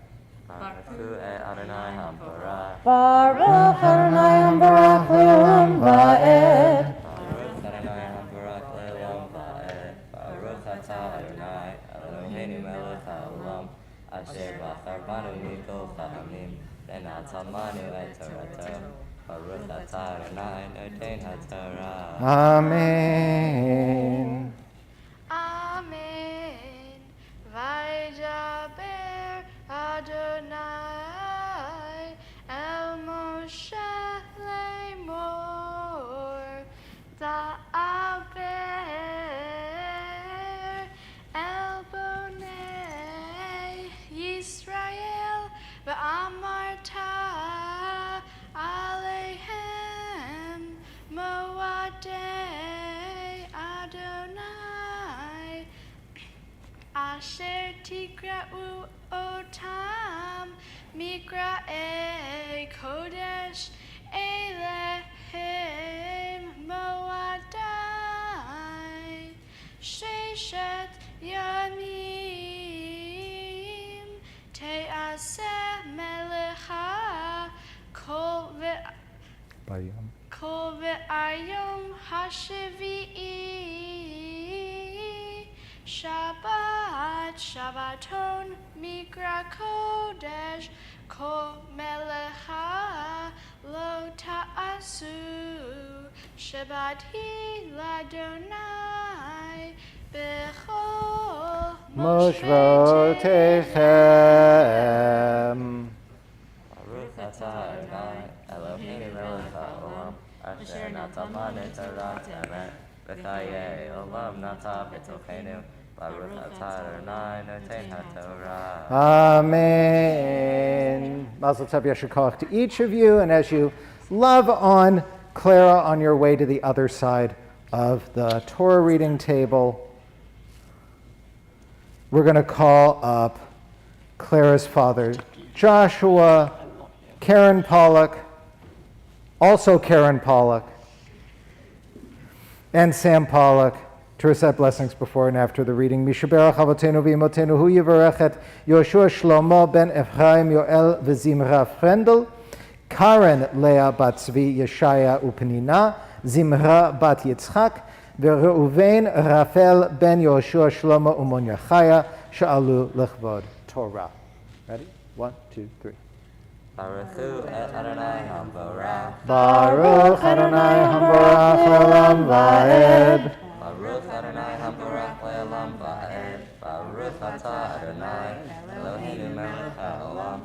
Speaker 6: Baruch Adonai HaBarach.
Speaker 3: Baruch Adonai Hambarach Le'olam Va'ed.
Speaker 6: Baruch Adonai HaBarach Le'olam Va'ed. Baruch Atah Adonai Eloheinu melech haolam asher bachar banu mikol chachamim v'natamanu et Torato. Baruch Atah Adonai noten haTorah.
Speaker 1: Amen.
Speaker 2: Amen. Vaydaber Adonai el Moshe lemor da'aber el bonei Yisrael v'amarta alehem moadei Adonai asher tikra'u otam mikra'e kodesh elehem moadai sheshet yamim te'aseh melecha kol ve'ayom hashevi'i Shabbat, Shabbaton, Mikra Kodesh, Ko Melecha, Lo Ta'asu, Shabbat hi Ladonai, Bechol
Speaker 1: Moshvotechem.
Speaker 6: Baruch Atah Adonai Eloheinu melech haolam asher nata banu Torah te'emet v'chayei olam nata b'tochenu. Baruch Atah Adonai noten haTorah.
Speaker 1: Amen. Mazel tov yasher koach to each of you, and as you love on Clara on your way to the other side of the Torah reading table, we're going to call up Clara's father, Joshua, Karen Pollock, also Karen Pollock, and Sam Pollock, to recite blessings before and after the reading. Mishaberach Avotenu v'imotenu hu yivarech et Yoshua Shlomo ben Ephraim Yoel v'Zimra Frendel, Karen Leah bat Tzvi Yeshaya uPenina, Zimra bat Yitzchak, v'Reuven Raphael ben Yoshua Shlomo uMonia Chaya, she'alu lechvod Torah. Ready? 1, 2, 3.
Speaker 6: Baruch Adonai HaBarach.
Speaker 1: Baruch Adonai Hambarach Le'olam Va'ed.
Speaker 6: Baruch Adonai HaBarach Le'olam Va'ed. Baruch Atah Adonai Eloheinu melech haolam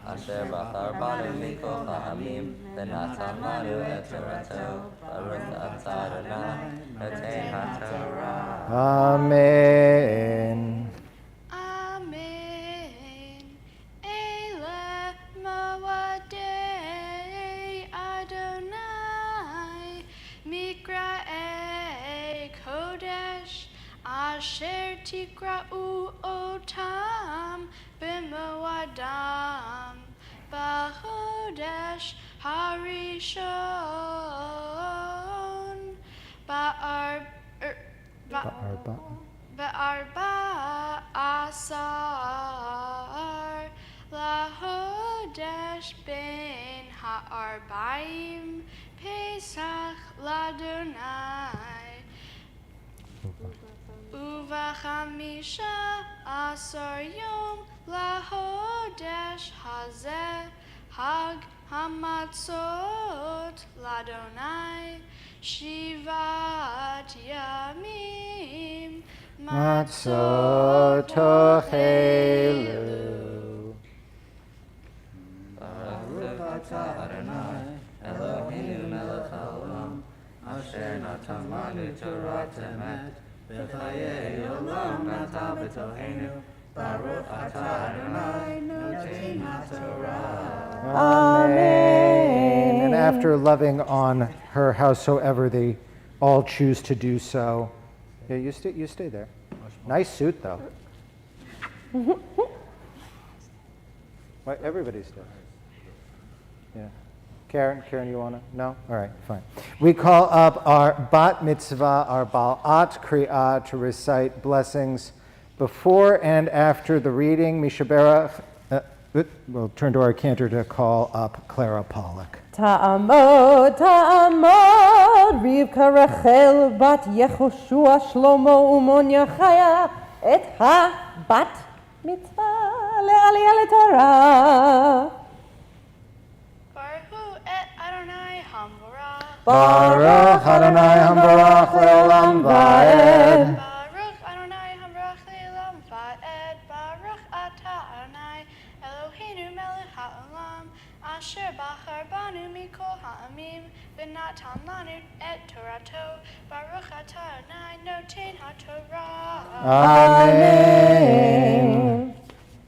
Speaker 6: asher bachar banu mikol chachamim v'natamanu et Torato. Baruch Atah Adonai noten haTorah.
Speaker 1: Amen.
Speaker 2: Amen. Ele moadei Adonai mikra'e kodesh asher tikra'u otam b'moadam b'chodesh harishon Ba'arba asar lahodesh Chodesh ben ha'arbaim Pesach l'Adonai Uvachamisha asar yom lahodesh hazeh Hag hamatzot l'Adonai Shivat yamim
Speaker 1: Matzot tochelu.
Speaker 6: Baruch atah Adonai, Eloheinu melech haolam, asher natan lanu Torat emet, v'chayei olam nata b'toheinu. Baruch atah Adonai, noten haTorah.
Speaker 1: Amen. And after loving on her howsoever they all choose to do so. Yeah, you stay there. Nice suit, though. What, everybody's doing. Yeah. Karen, you wanna? No? All right, fine. We call up our bat mitzvah, our ba'at kri'ah, to recite blessings before and after the reading. Mishaberach. We'll turn to our cantor to call up Clara Pollock.
Speaker 3: Ta'amod, ta'amod, Rivka Rachel bat Yehoshua Shlomo Umon Yachaya et ha bat mitzvah le'aliyah leTorah.
Speaker 2: Baruch et Adonai Hamvorach
Speaker 1: Baruch Adonai Hambarach le'olam va'ed.
Speaker 2: Baruch Adonai Hamvorach le'olam va'ed Baruch atah Adonai Eloheinu melech ha'olam Asher bachar banu mikol ha'amim V'natan lanu et Torato Baruch atah Adonai noten ha'Torah
Speaker 1: Amen.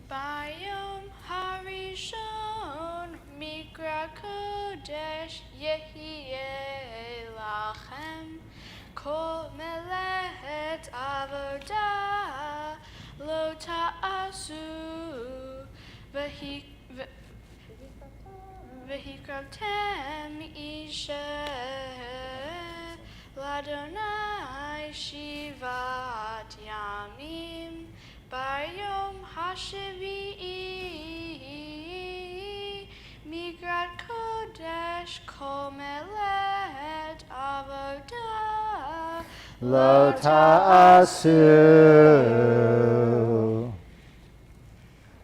Speaker 2: Bayom harishon mikra kodesh yehiye lachem kol melechet avodah lo ta'asu v'hikravtem ishe l'Adonai shivat yamim bar yom hashevi'i migrat kodesh kol melechet avodah
Speaker 1: Lo ta'asu.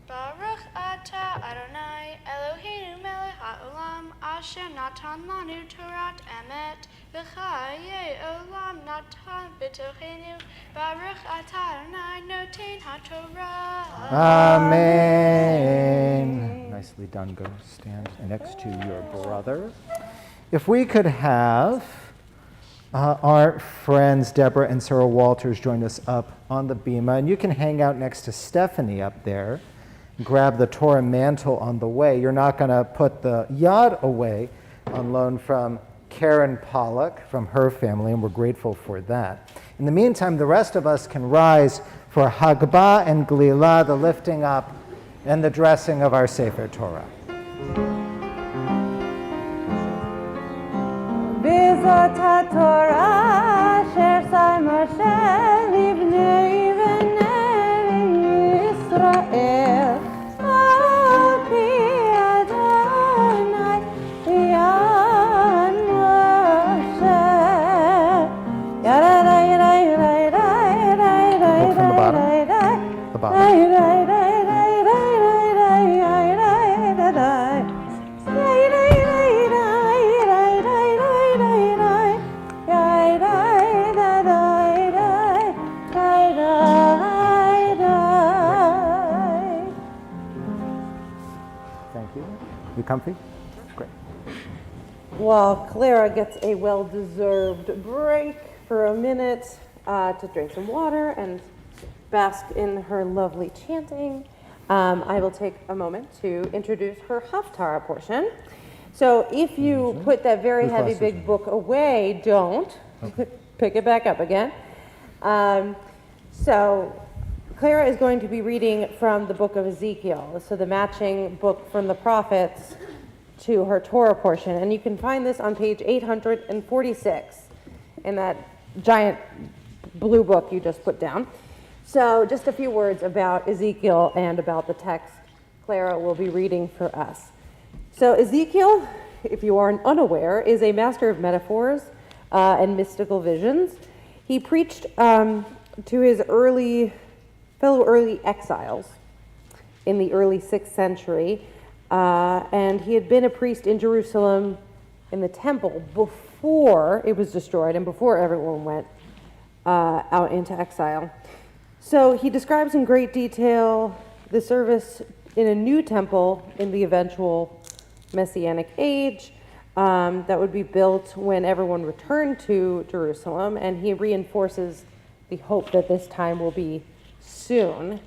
Speaker 2: Baruch atah Adonai Eloheinu melech ha'olam asher natan lanu Torat emet v'chayei olam natan b'tochenu Baruch atah Adonai noten ha'Torah
Speaker 1: Amen. Nicely done. Go stand next to your brother. If we could have our friends Deborah and Sarah Walters join us up on the bima, and you can hang out next to Stephanie up there. Grab the Torah mantle on the way. You're not going to put the yad away on loan from Karen Pollock from her family, and we're grateful for that. In the meantime, the rest of us can rise for Hagbah and Glila, the lifting up and the dressing of our Sefer Torah.
Speaker 3: Bizot HaTorah asher sam Hashem libnei v'nei Yisrael al pi Adonai Yad Moshe. Yadai, yadai, yadai, yadai, yadai,
Speaker 1: Hold from the bottom.
Speaker 3: yadai, yadai,
Speaker 1: The bottom.
Speaker 3: yadai, yadai, yadai, yadai, yadai, yadai.
Speaker 1: Thank you. You comfy? Great.
Speaker 3: While Clara gets a well-deserved break for a minute to drink some water and bask in her lovely chanting, I will take a moment to introduce her Haftarah portion. So if you put that very
Speaker 1: Whose
Speaker 3: heavy
Speaker 1: class is
Speaker 3: big
Speaker 1: it?
Speaker 3: book away, don't. Pick it back up again. So Clara is going to be reading from the book of Ezekiel, so the matching book from the prophets to her Torah portion. And you can find this on page 846 in that giant blue book you just put down. So just a few words about Ezekiel and about the text Clara will be reading for us. So Ezekiel, if you are unaware, is a master of metaphors and mystical visions. He preached to his fellow early exiles in the early 6th century, and he had been a priest in Jerusalem in the temple before it was destroyed and before everyone went out into exile. So he describes in great detail the service in a new temple in the eventual Messianic age that would be built when everyone returned to Jerusalem, and he reinforces the hope that this time will be soon.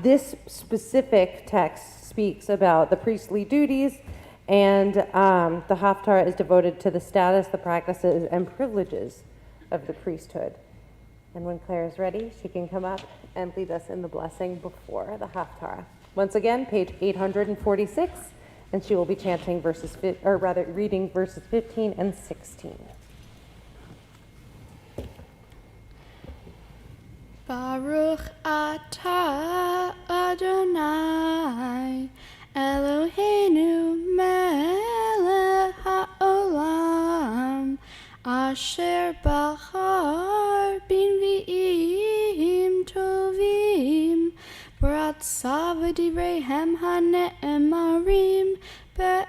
Speaker 3: This specific text speaks about the priestly duties, and the Haftarah is devoted to the status, the practices, and privileges of the priesthood. And when Claire is ready, she can come up and lead us in the blessing before the Haftarah. Once again, page 846, and she will be chanting reading verses 15 and 16.
Speaker 2: Baruch atah Adonai Eloheinu melech haolam asher bachar b'nvi'im tovim b'ratza v'divreihem hane'emarim be'emet.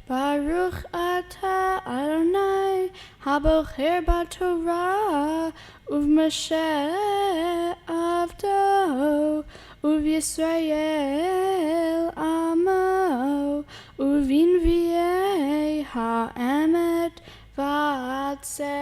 Speaker 2: Baruch atah Adonai habocher b'torah uv'Moshe avdo uv'Yisrael amo uv'invi'ei ha'emet v'tzedek.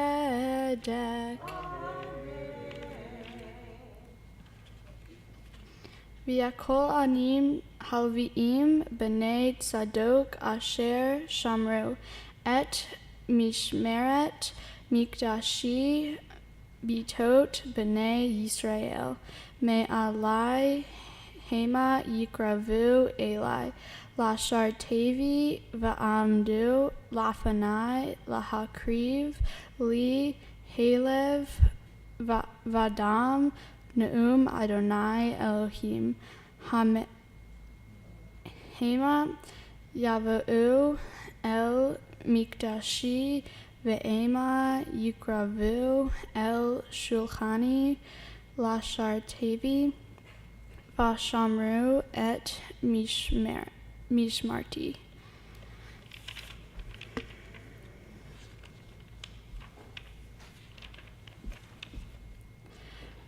Speaker 2: V'yakol anim halvi'im b'nei tzadok asher shamro et mishmeret mikdashi bitot b'nei Yisrael me'alai hema yikravu elai lashar tevi v'amdu lafanai lahakriv li halev vadam Ne'um Adonai Elohim Hema Yava'u El Mikdashi Ve'ema Yikravu El Shulchani Lashar Tevi Vashamru Et Mishmarti.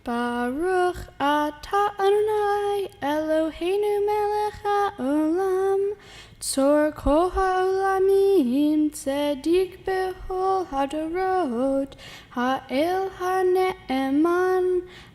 Speaker 2: Baruch atah Adonai Eloheinu melech haolam tzor kol haolamim tzedik bechol hadorot ha'el ha'ne'eman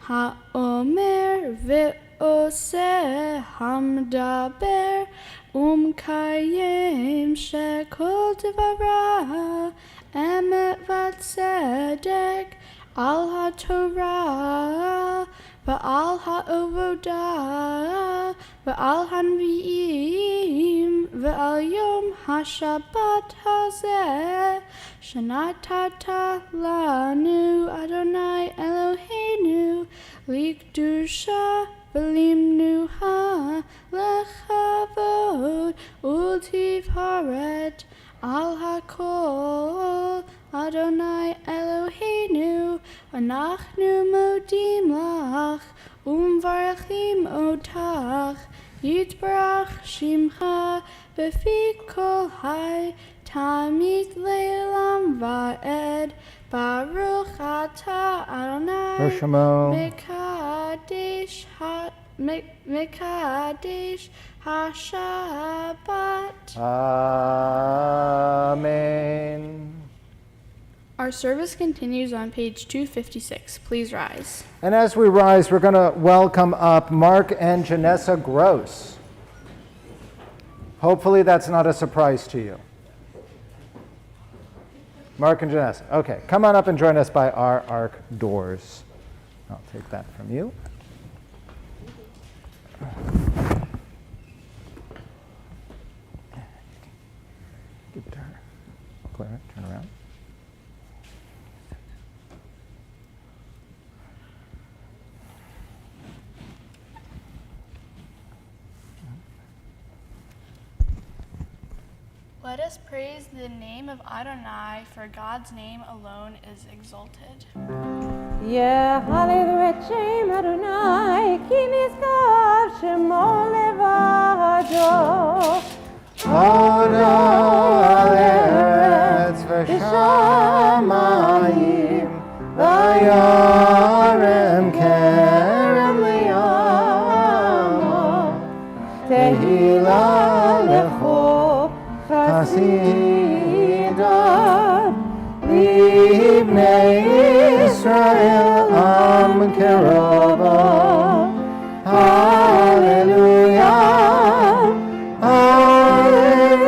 Speaker 2: ha'omer ve'oseh hamdaber umkayem shekol devara emet v'tzedek al ha-Torah, v'al ha-Ovodah, v'al ha-Nevi'im, v'al Yom ha-Shabbat hazeh, shenatata lanu Adonai Eloheinu, likdusha v'limnuha, lechavod, ultivharet, al ha-kol, Adonai Eloheinu, anachnu modim lach, umvarachim otach, yitbarach shimcha, befi kol hai, tamid le'elam va'ed, baruch atah Adonai, mekadesh ha-Shabbat.
Speaker 1: Amen.
Speaker 2: Our service continues on page 256. Please rise.
Speaker 1: And as we rise, we're going to welcome up Mark and Janessa Gross. Hopefully that's not a surprise to you. Mark and Janessa. Okay, come on up and join us by our ark doors. I'll take that from you. Give it to her. Clara, turn around.
Speaker 2: Let us praise the name of Adonai, for God's name alone is exalted.
Speaker 3: Hallelujah, Shem Adonai, ki nizkar shemo levado.
Speaker 1: Ono haaretz v'shamayim, v'yarem kerem liyamo. Tehila lecho chasidot, libnei Israel am kerovo. Hallelujah, hallelujah.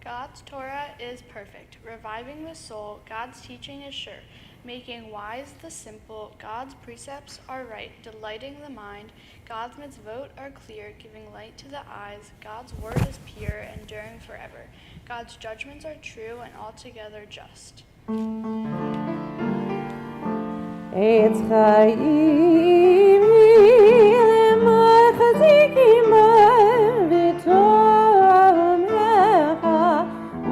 Speaker 2: God's Torah is perfect, reviving the soul. God's teaching is sure, making wise the simple. God's precepts are right, delighting the mind. God's mitzvot are clear, giving light to the eyes. God's word is pure, enduring forever. God's judgments are true and altogether just.
Speaker 3: Eitz chayim lemay chazikim v'toramecha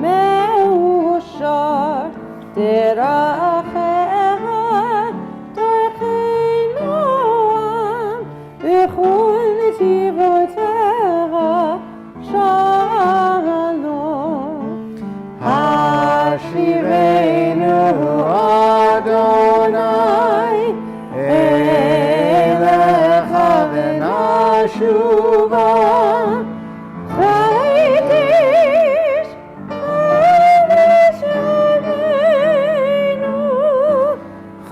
Speaker 3: meushar derachecha darchei noam v'chol netivotecha shalom. Hashivenu Adonai elecha v'nashuva chaydish chaydish yameinu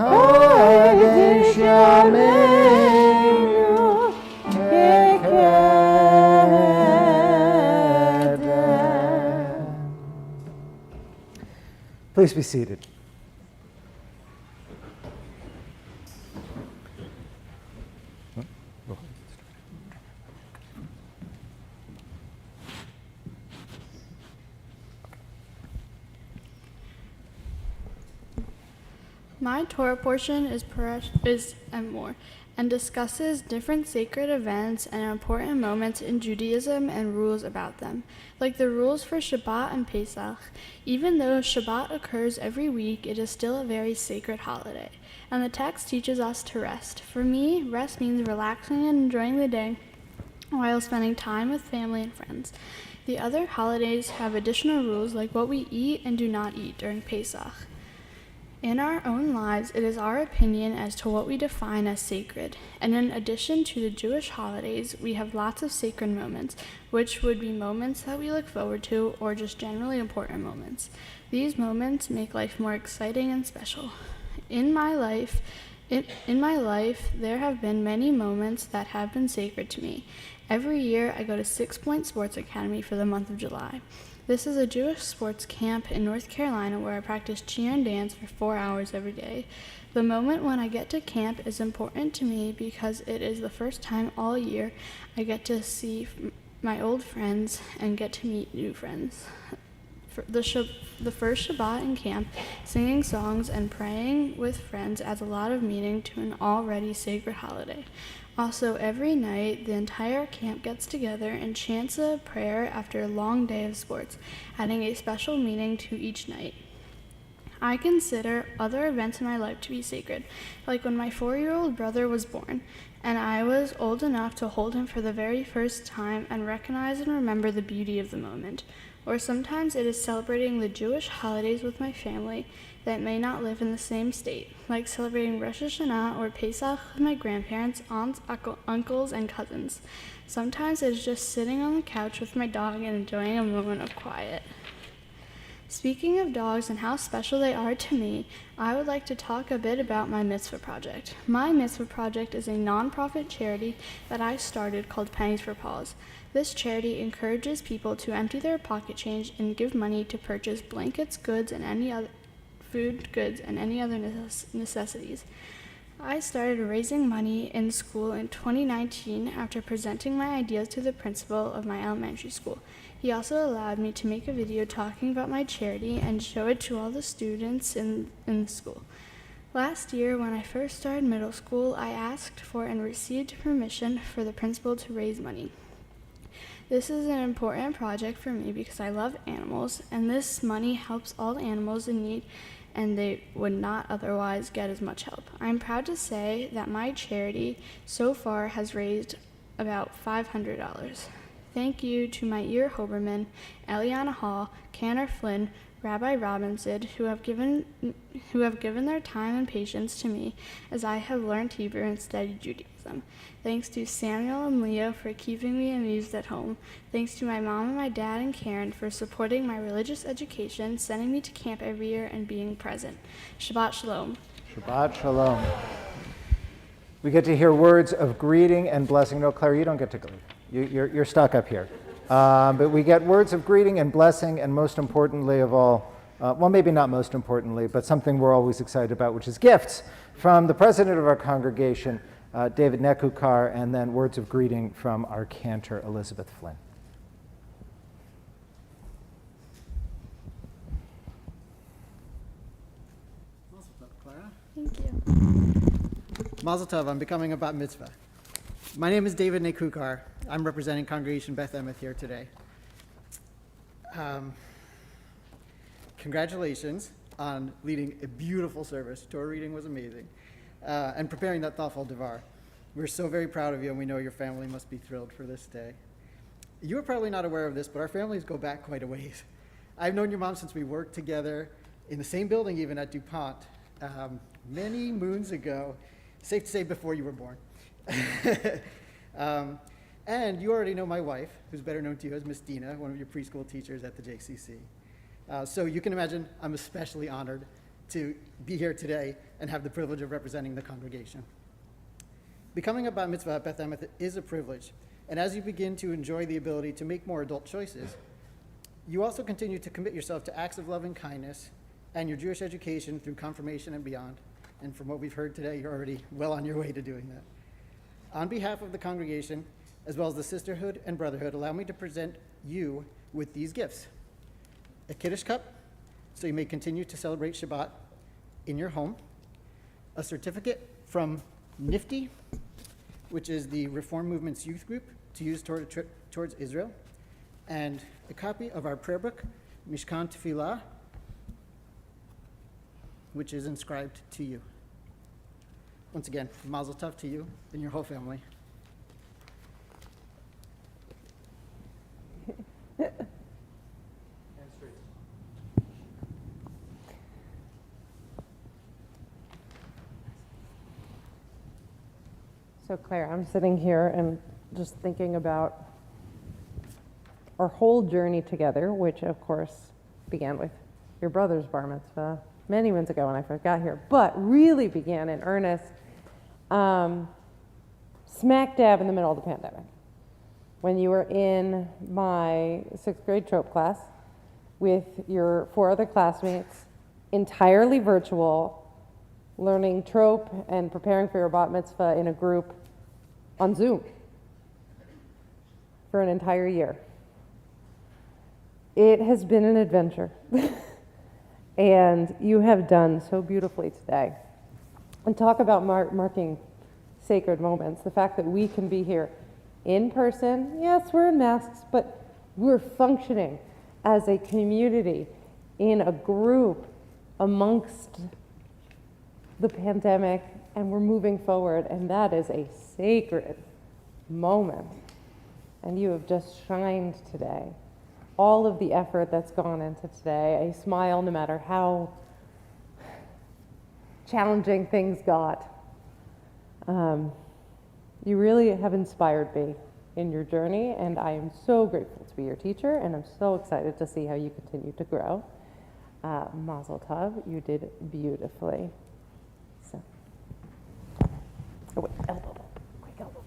Speaker 3: chaydish yameinu kekedem.
Speaker 1: Please be seated.
Speaker 2: My Torah portion is and more, and discusses different sacred events and important moments in Judaism and rules about them, like the rules for Shabbat and Pesach. Even though Shabbat occurs every week, it is still a very sacred holiday, and the text teaches us to rest. For me, rest means relaxing and enjoying the day while spending time with family and friends. The other holidays have additional rules, like what we eat and do not eat during Pesach. In our own lives, it is our opinion as to what we define as sacred. And in addition to the Jewish holidays, we have lots of sacred moments, which would be moments that we look forward to or just generally important moments. These moments make life more exciting and special. In my life, there have been many moments that have been sacred to me. Every year, I go to 6 Point Sports Academy for the month of July. This is a Jewish sports camp in North Carolina where I practice cheer and dance for 4 hours every day. The moment when I get to camp is important to me because it is the first time all year I get to see my old friends and get to meet new friends. For the first Shabbat in camp, singing songs and praying with friends adds a lot of meaning to an already sacred holiday. Also, every night, the entire camp gets together and chants a prayer after a long day of sports, adding a special meaning to each night. I consider other events in my life to be sacred, like when my 4-year-old brother was born, and I was old enough to hold him for the very first time and recognize and remember the beauty of the moment. Or sometimes it is celebrating the Jewish holidays with my family that may not live in the same state, like celebrating Rosh Hashanah or Pesach with my grandparents, aunts, uncles, and cousins. Sometimes it is just sitting on the couch with my dog and enjoying a moment of quiet. Speaking of dogs and how special they are to me, I would like to talk a bit about my Mitzvah Project. My Mitzvah Project is a non-profit charity that I started called Pennies for Paws. This charity encourages people to empty their pocket change and give money to purchase blankets, goods, and any other food, goods, and any other necessities. I started raising money in school in 2019 after presenting my ideas to the principal of my elementary school. He also allowed me to make a video talking about my charity and show it to all the students in the school. Last year, when I first started middle school, I asked for and received permission for the principal to raise money. This is an important project for me because I love animals, and this money helps all the animals in need, and they would not otherwise get as much help. I'm proud to say that my charity so far has raised about $500. Thank you to my ear Hoberman, Eliana Hall, Canner Flynn, Rabbi Robinson, who have given their time and patience to me as I have learned Hebrew and studied Judaism. Thanks to Samuel and Leo for keeping me amused at home. Thanks to my mom and my dad and Karen for supporting my religious education, sending me to camp every year, and being present. Shabbat Shalom.
Speaker 1: Shabbat Shalom. We get to hear words of greeting and blessing. No, Claire, you don't get to go. You're stuck up here. But we get words of greeting and blessing, and most importantly of all, well, maybe not most importantly, but something we're always excited about, which is gifts from the president of our congregation, David Nekukar, and then words of greeting from our cantor, Elizabeth Flynn.
Speaker 7: Mazel tov, Clara.
Speaker 2: Thank you.
Speaker 7: Mazel tov, I'm becoming a bat mitzvah. My name is David Nekukar. I'm representing Congregation Beth Emeth here today. Congratulations on leading a beautiful service. Torah reading was amazing. And preparing that thoughtful devar. We're so very proud of you, and we know your family must be thrilled for this day. You are probably not aware of this, but our families go back quite a ways. I've known your mom since we worked together in the same building, even at DuPont, many moons ago. Safe to say before you were born. And you already know my wife, who's better known to you as Miss Dina, one of your preschool teachers at the JCC. So you can imagine I'm especially honored to be here today and have the privilege of representing the congregation. Becoming a bat mitzvah at Beth Emeth is a privilege, and as you begin to enjoy the ability to make more adult choices, you also continue to commit yourself to acts of love and kindness and your Jewish education through confirmation and beyond. And from what we've heard today, you're already well on your way to doing that. On behalf of the congregation, as well as the sisterhood and brotherhood, allow me to present you with these gifts. A Kiddush cup, so you may continue to celebrate Shabbat in your home. A certificate from NIFTY, which is the Reform Movement's youth group, to use toward a trip towards Israel. And a copy of our prayer book, Mishkan Tefillah, which is inscribed to you. Once again, mazel tov to you and your whole family.
Speaker 3: So Claire, I'm sitting here and just thinking about our whole journey together, which of course began with your brother's bar mitzvah many months ago when I first got here, but really began in earnest smack dab in the middle of the pandemic, when you were in my 6th grade trope class with your 4 other classmates, entirely virtual, learning trope and preparing for your bat mitzvah in a group on Zoom for an entire year. It has been an adventure. And you have done so beautifully today. And talk about marking sacred moments. The fact that we can be here in person, yes, we're in masks, but we're functioning as a community in a group amongst the pandemic, and we're moving forward, and that is a sacred moment. And you have just shined today. All of the effort that's gone into today, a smile no matter how challenging things got. You really have inspired me in your journey, and I am so grateful to be your teacher, and I'm so excited to see how you continue to grow. Mazel tov, you did beautifully. So, oh wait, elbow, quick elbow.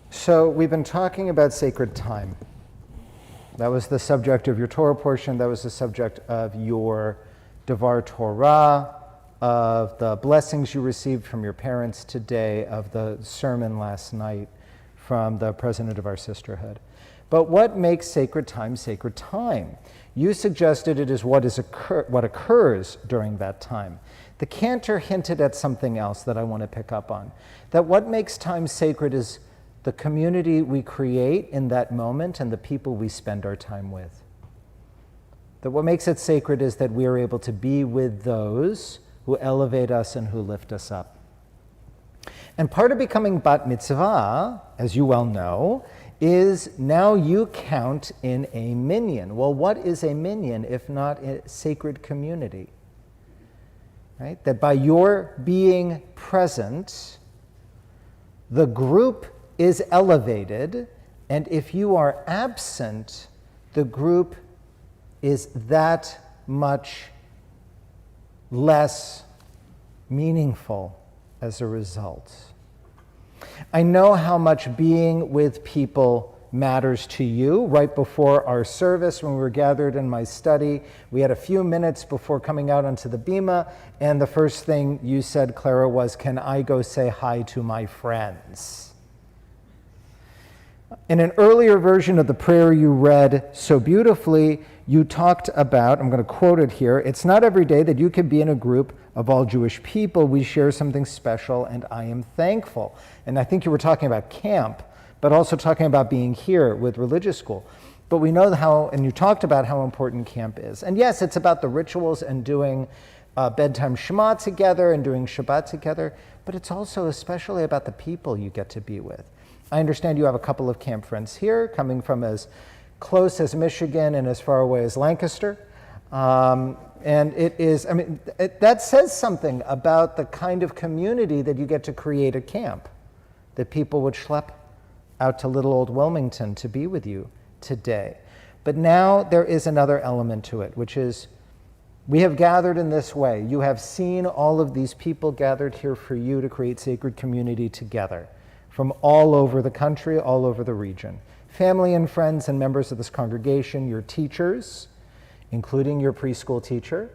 Speaker 1: So we've been talking about sacred time. That was the subject of your Torah portion. That was the subject of your Devar Torah, of the blessings you received from your parents today, of the sermon last night from the president of our sisterhood. But what makes sacred time sacred time? You suggested it is what occurs during that time. The cantor hinted at something else that I want to pick up on, that what makes time sacred is the community we create in that moment and the people we spend our time with. That what makes it sacred is that we are able to be with those who elevate us and who lift us up. And part of becoming bat mitzvah, as you well know, is now you count in a minyan. Well, what is a minyan if not a sacred community? Right? That by your being present, the group is elevated, and if you are absent, the group is that much less meaningful as a result. I know how much being with people matters to you. Right before our service, when we were gathered in my study, we had a few minutes before coming out onto the bima, and the first thing you said, Clara, was, "Can I go say hi to my friends?" In an earlier version of the prayer you read so beautifully, you talked about, I'm going to quote it here, "It's not every day that you can be in a group of all Jewish people. We share something special, and I am thankful." And I think you were talking about camp, but also talking about being here with religious school. But we know how, and you talked about how important camp is. And yes, it's about the rituals and doing bedtime Shema together and doing Shabbat together, but it's also especially about the people you get to be with. I understand you have a couple of camp friends here, coming from as close as Michigan and as far away as Lancaster. And it is, I mean, that says something about the kind of community that you get to create at camp, that people would schlep out to little old Wilmington to be with you today. But now there is another element to it, which is we have gathered in this way. You have seen all of these people gathered here for you to create sacred community together from all over the country, all over the region. Family and friends and members of this congregation, your teachers, including your preschool teacher,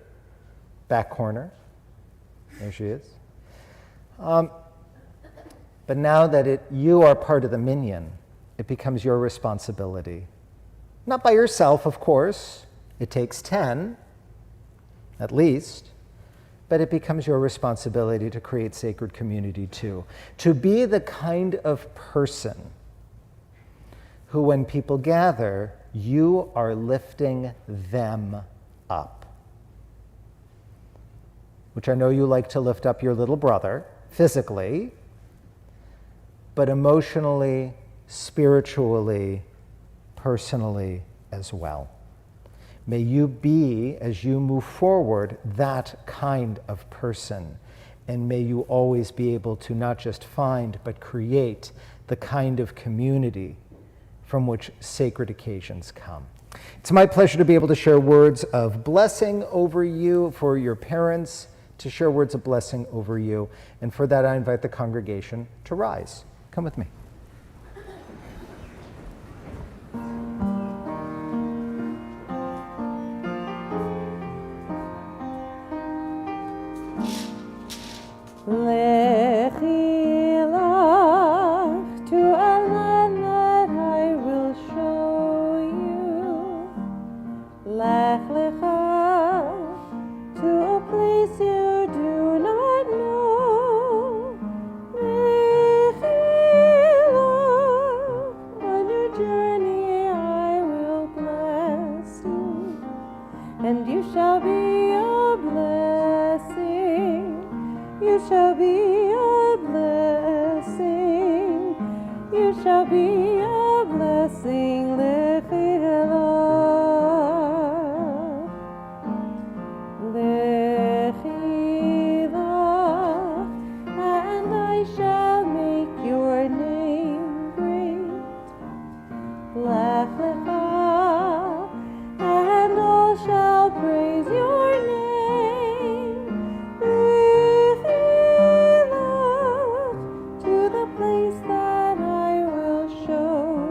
Speaker 1: back corner, there she is. But now that you are part of the minyan, it becomes your responsibility. Not by yourself, of course. It takes 10, at least. But it becomes your responsibility to create sacred community too. To be the kind of person who, when people gather, you are lifting them up. Which I know you like to lift up your little brother, physically, but emotionally, spiritually, personally as well. May you be, as you move forward, that kind of person. And may you always be able to not just find, but create the kind of community from which sacred occasions come. It's my pleasure to be able to share words of blessing over you, for your parents to share words of blessing over you. And for that, I invite the congregation to rise. Come with me.
Speaker 3: Lechi lach to a land that I will show you. Lech lecha to a place you do not know. Lechi lach, on your journey I will bless you, and you shall be a blessing. You shall be a blessing. You shall be a blessing. Lechi lach. Lechi lach. And I shall make your name great. Lech lecha. And all shall praise your name. Place that I will show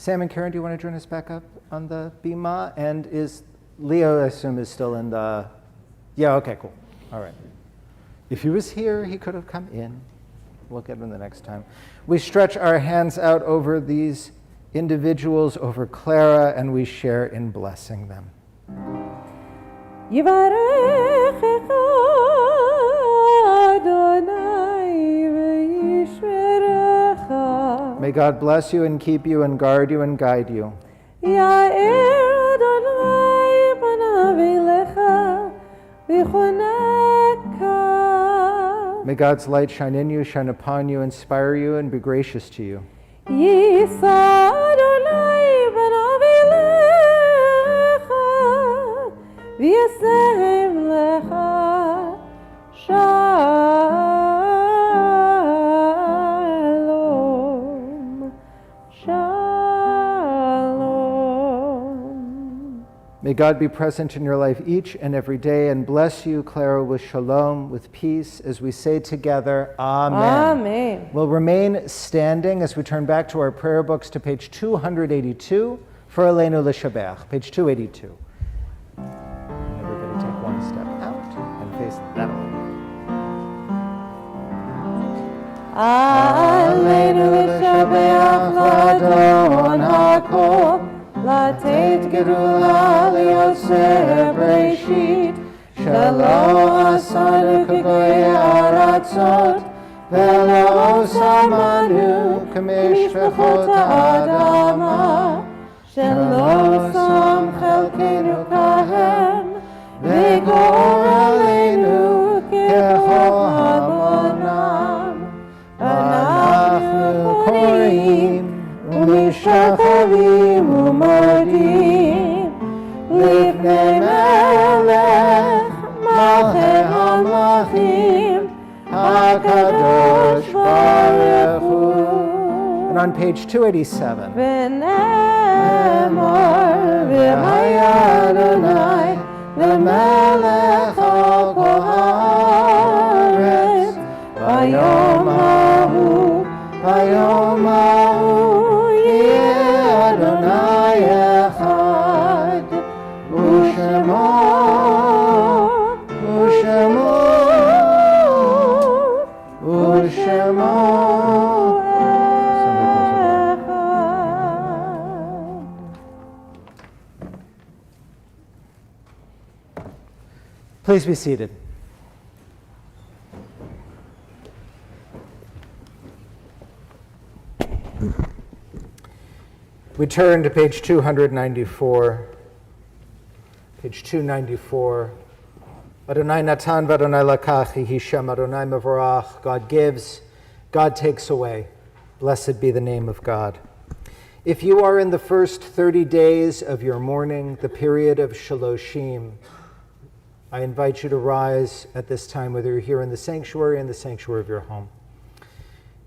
Speaker 1: Sam and Karen, do you want to join us back up on the bima? And is Leo, I assume, is still in the... Yeah, okay, cool. All right. If he was here, he could have come in. We'll get him the next time. We stretch our hands out over these individuals, over Clara, and we share in blessing them.
Speaker 3: Yivarechecha Adonai v'yishmerecha.
Speaker 1: May God bless you and keep you and guard you and guide you.
Speaker 3: Ya'er Adonai panav elecha v'choneka.
Speaker 1: May God's light shine in you, shine upon you, inspire you, and be gracious to you.
Speaker 3: Yisa Adonai panav elecha v'yasem lecha shalom. Shalom.
Speaker 1: May God be present in your life each and every day and bless you, Clara, with shalom, with peace, as we say together, Amen.
Speaker 3: Amen.
Speaker 1: We'll remain standing as we turn back to our prayer books to page 282 for Aleinu L'Shabach, page 282. And everybody take one step out and face that way.
Speaker 3: Aleinu l'shabeach l'Adon hakol, לתת גדולה ליוצר בראשית, שלא עשנו כגויי ארצות, ולא שמנו כמשפחות האדמה, שלא שם חלקנו כהם, וגורלנו ככל עוונם. אנחנו קוראים ומשתחווים ומודים לפני מלך מלכי המלכים הקדוש ברוך הוא.
Speaker 1: And on page 287.
Speaker 3: ונאמר והיה אדוני למלך על כל הארץ ביום ההוא ביום ההוא יהיה אדוני אחד ושמו
Speaker 1: Please be seated. We turn to page 294. Page 294. Adonai Natan v'Adonai Lakach, Yehi Shem Adonai Mevorach. God gives, God takes away. Blessed be the name of God. If you are in the first 30 days of your mourning, the period of Shaloshim, I invite you to rise at this time, whether you're here in the sanctuary or in the sanctuary of your home.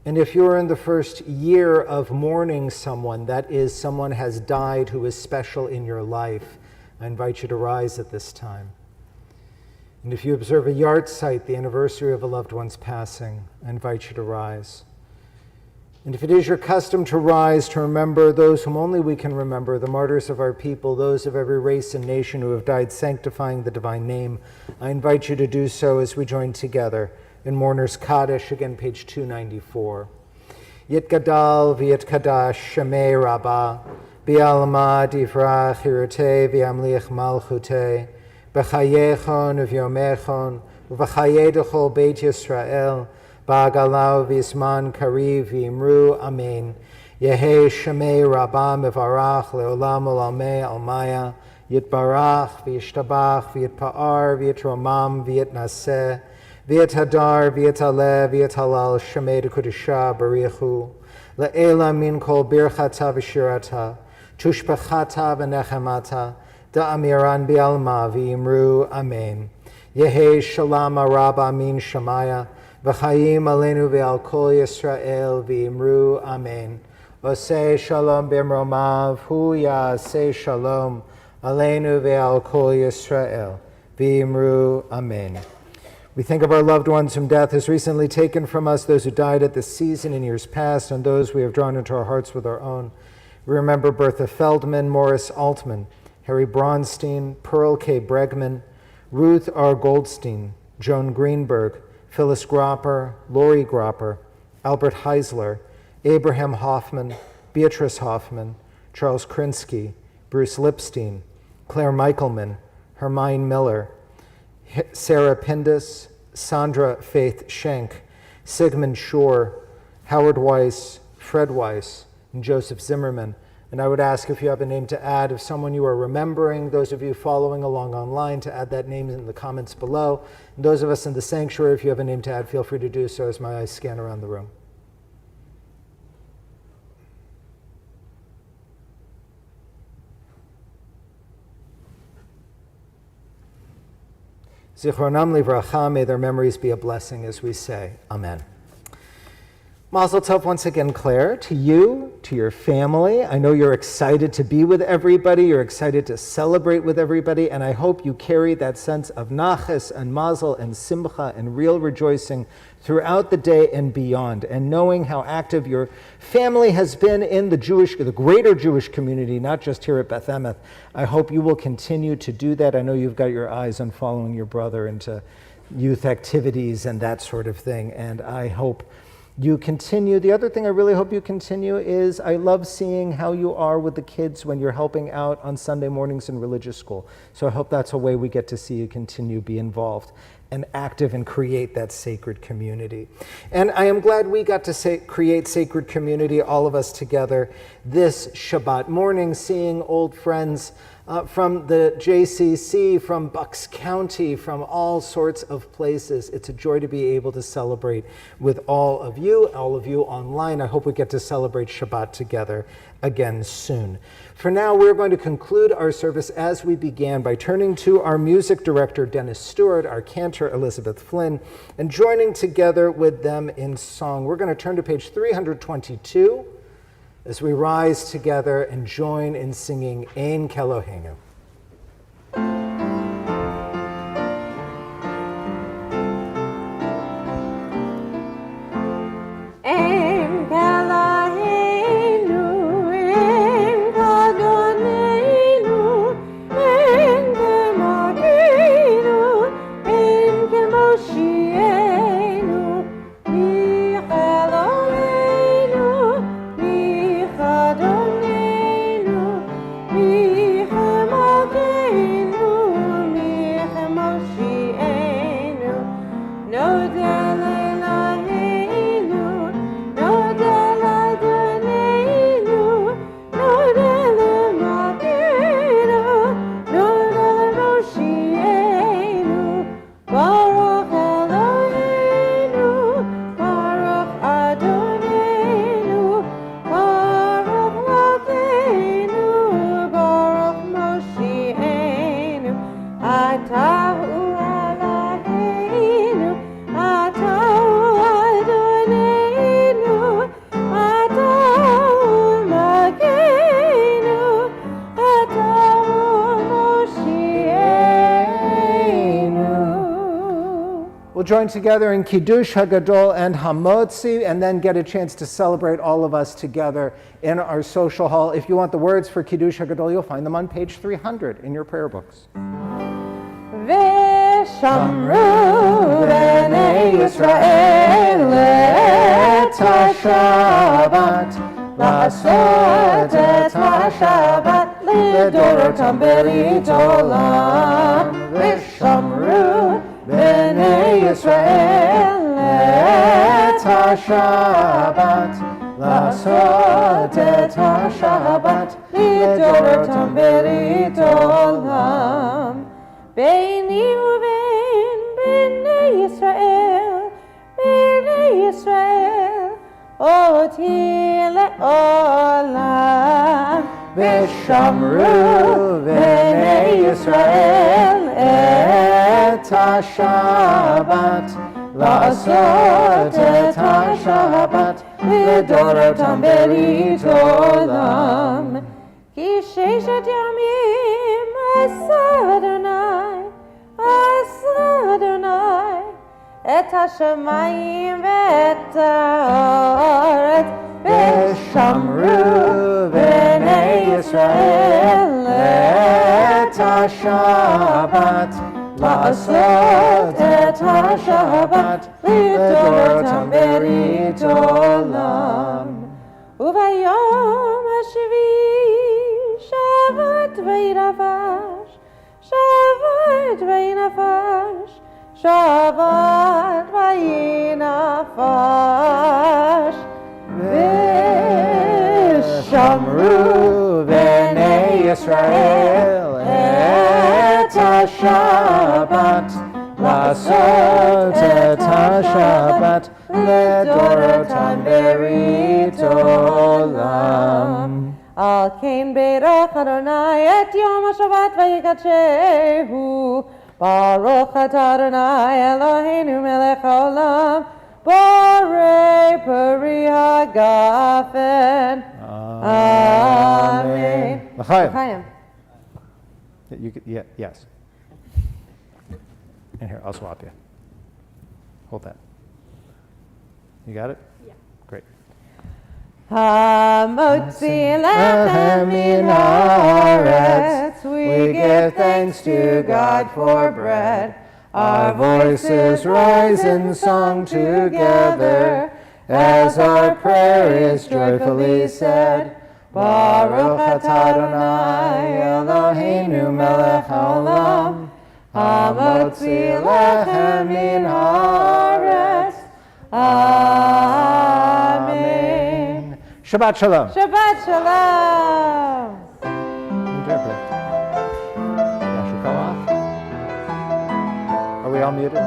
Speaker 1: And if you're in the first year of mourning someone, that is, someone has died who is special in your life, I invite you to rise at this time. And if you observe a yard site, the anniversary of a loved one's passing, I invite you to rise. And if it is your custom to rise to remember those whom only we can remember, the martyrs of our people, those of every race and nation who have died sanctifying the divine name, I invite you to do so as we join together in Mourner's Kaddish, again, page 294. Yit Gadal v'yit Kadash Shemei Rabbah, B'alma divrach hirutei v'yamlich malchutei, B'chayechon v'yomechon, v'chayedechol Beit Yisrael, Ba'agalau v'isman kariv v'imru amen. Yehei Shemei Rabbah mevarach le'olam olamei almaya, Yitbarach v'yishtabach v'yitpa'ar v'yitromam v'yitnaseh, V'yithadar, v'yithaleh, v'yithalal, Shemei D'Kudusha, Barichu, Le'ela min kol birchata v'shirata, Tushpachata v'nechemata, Da'amiran bi'alma v'yimru, Amen. Yehei Shalom Araba min Shemaya, V'chayim aleinu v'al kol Yisrael v'yimru, Amen. Osei Shalom b'mromav, Hu ya'aseh Shalom, aleinu v'al kol Yisrael v'yimru, Amen. We think of our loved ones whom death has recently taken from us, those who died at this season in years past, and those we have drawn into our hearts with our own. We remember Bertha Feldman, Morris Altman, Harry Braunstein, Pearl K. Bregman, Ruth R. Goldstein, Joan Greenberg, Phyllis Gropper, Lori Gropper, Albert Heisler, Abraham Hoffman, Beatrice Hoffman, Charles Krinsky, Bruce Lipstein, Claire Michelman, Hermine Miller, Sarah Pindus, Sandra Faith Schenk, Sigmund Shore, Howard Weiss, Fred Weiss, and Joseph Zimmerman. And I would ask if you have a name to add, if someone you are remembering, those of you following along online, to add that name in the comments below. And those of us in the sanctuary, if you have a name to add, feel free to do so as my eyes scan around the room. Zichronam livracha, may their memories be a blessing as we say, Amen. Mazel tov once again, Claire, to you, to your family. I know you're excited to be with everybody, you're excited to celebrate with everybody, and I hope you carry that sense of naches and mazel and simcha and real rejoicing throughout the day and beyond. And knowing how active your family has been in the greater Jewish community, not just here at Beth Emet, I hope you will continue to do that. I know you've got your eyes on following your brother into youth activities and that sort of thing, and I hope you continue. The other thing I really hope you continue is I love seeing how you are with the kids when you're helping out on Sunday mornings in religious school. So I hope that's a way we get to see you continue be involved and active and create that sacred community. And I am glad we got to create sacred community, all of us together, this Shabbat morning, seeing old friends from the JCC, from Bucks County, from all sorts of places. It's a joy to be able to celebrate with all of you online. I hope we get to celebrate Shabbat together again soon. For now, we're going to conclude our service as we began by turning to our music director, Dennis Stewart, our cantor, Elizabeth Flynn, and joining together with them in song. We're going to turn to page 322 as we rise together and join in singing Ein Keloheinu.
Speaker 3: Ein Keloheinu, Ein Kadonenu, Ein Kemokeinu, Ein Kemoshienu, Micheloheinu, Michadonenu, Michemokeinu, Michemoshienu, Nodel Eloheinu, Nodel Adonenu, Nodel Elokeinu, Nodel Moshienu, Baruch Eloheinu, Baruch Adonenu, Baruch Lakeinu, Baruch Moshienu, Atahu Eloheinu, Atahu Adonenu, Atahu Lakeinu, Atahu Moshienu.
Speaker 1: We'll join together in Kiddush Hagadol and Hamotzi, and then get a chance to celebrate all of us together in our social hall. If you want the words for Kiddush Hagadol, you'll find them on page 300 in your prayer books.
Speaker 3: V'shamru b'nei Yisrael et ha-Shabbat, la'asot et ha-Shabbat lidorotam berit olam. V'shamru b'nei Yisrael et ha-Shabbat, la'asot et ha-Shabbat lidorotam berit olam. Beini u'bein b'nei Yisrael, oti le'olam.
Speaker 1: V'shamru b'nei Yisrael et ha-Shabbat, la'asot et ha-Shabbat lidorotam berit olam.
Speaker 3: Ki sheshet yamim asa Adonai, et hashamayim ve'et haaretz, v'shamru b'nei
Speaker 1: השבת, לעשות את השבת, לדורותם ברית עולם.
Speaker 3: וביום השביעי שבת וינפש, שבת וינפש, שבת וינפש. ושמרו
Speaker 1: בני ישראל את השבת, לעשות את השבת, לדורותם ברית עולם.
Speaker 3: על כן בירך אדוני את יום השבת ויקדשהו. ברוך אתה אדוני אלוהינו מלך העולם, בורא פרי הגפן. Amen.
Speaker 1: L'chaim. Yes. And here, I'll swap you. Hold that. You got it?
Speaker 4: Yeah.
Speaker 1: Great.
Speaker 3: Hamotzi lechem min haaretz, we give thanks to God for bread.
Speaker 1: Our voices rise in song together, as our prayer is joyfully said. Baruch atah Adonai Eloheinu melech haolam, hamotzi lechem min haaretz.
Speaker 3: Amen.
Speaker 1: Shabbat shalom.
Speaker 3: Shabbat shalom.
Speaker 1: Interpret. That should come off. Are we all muted?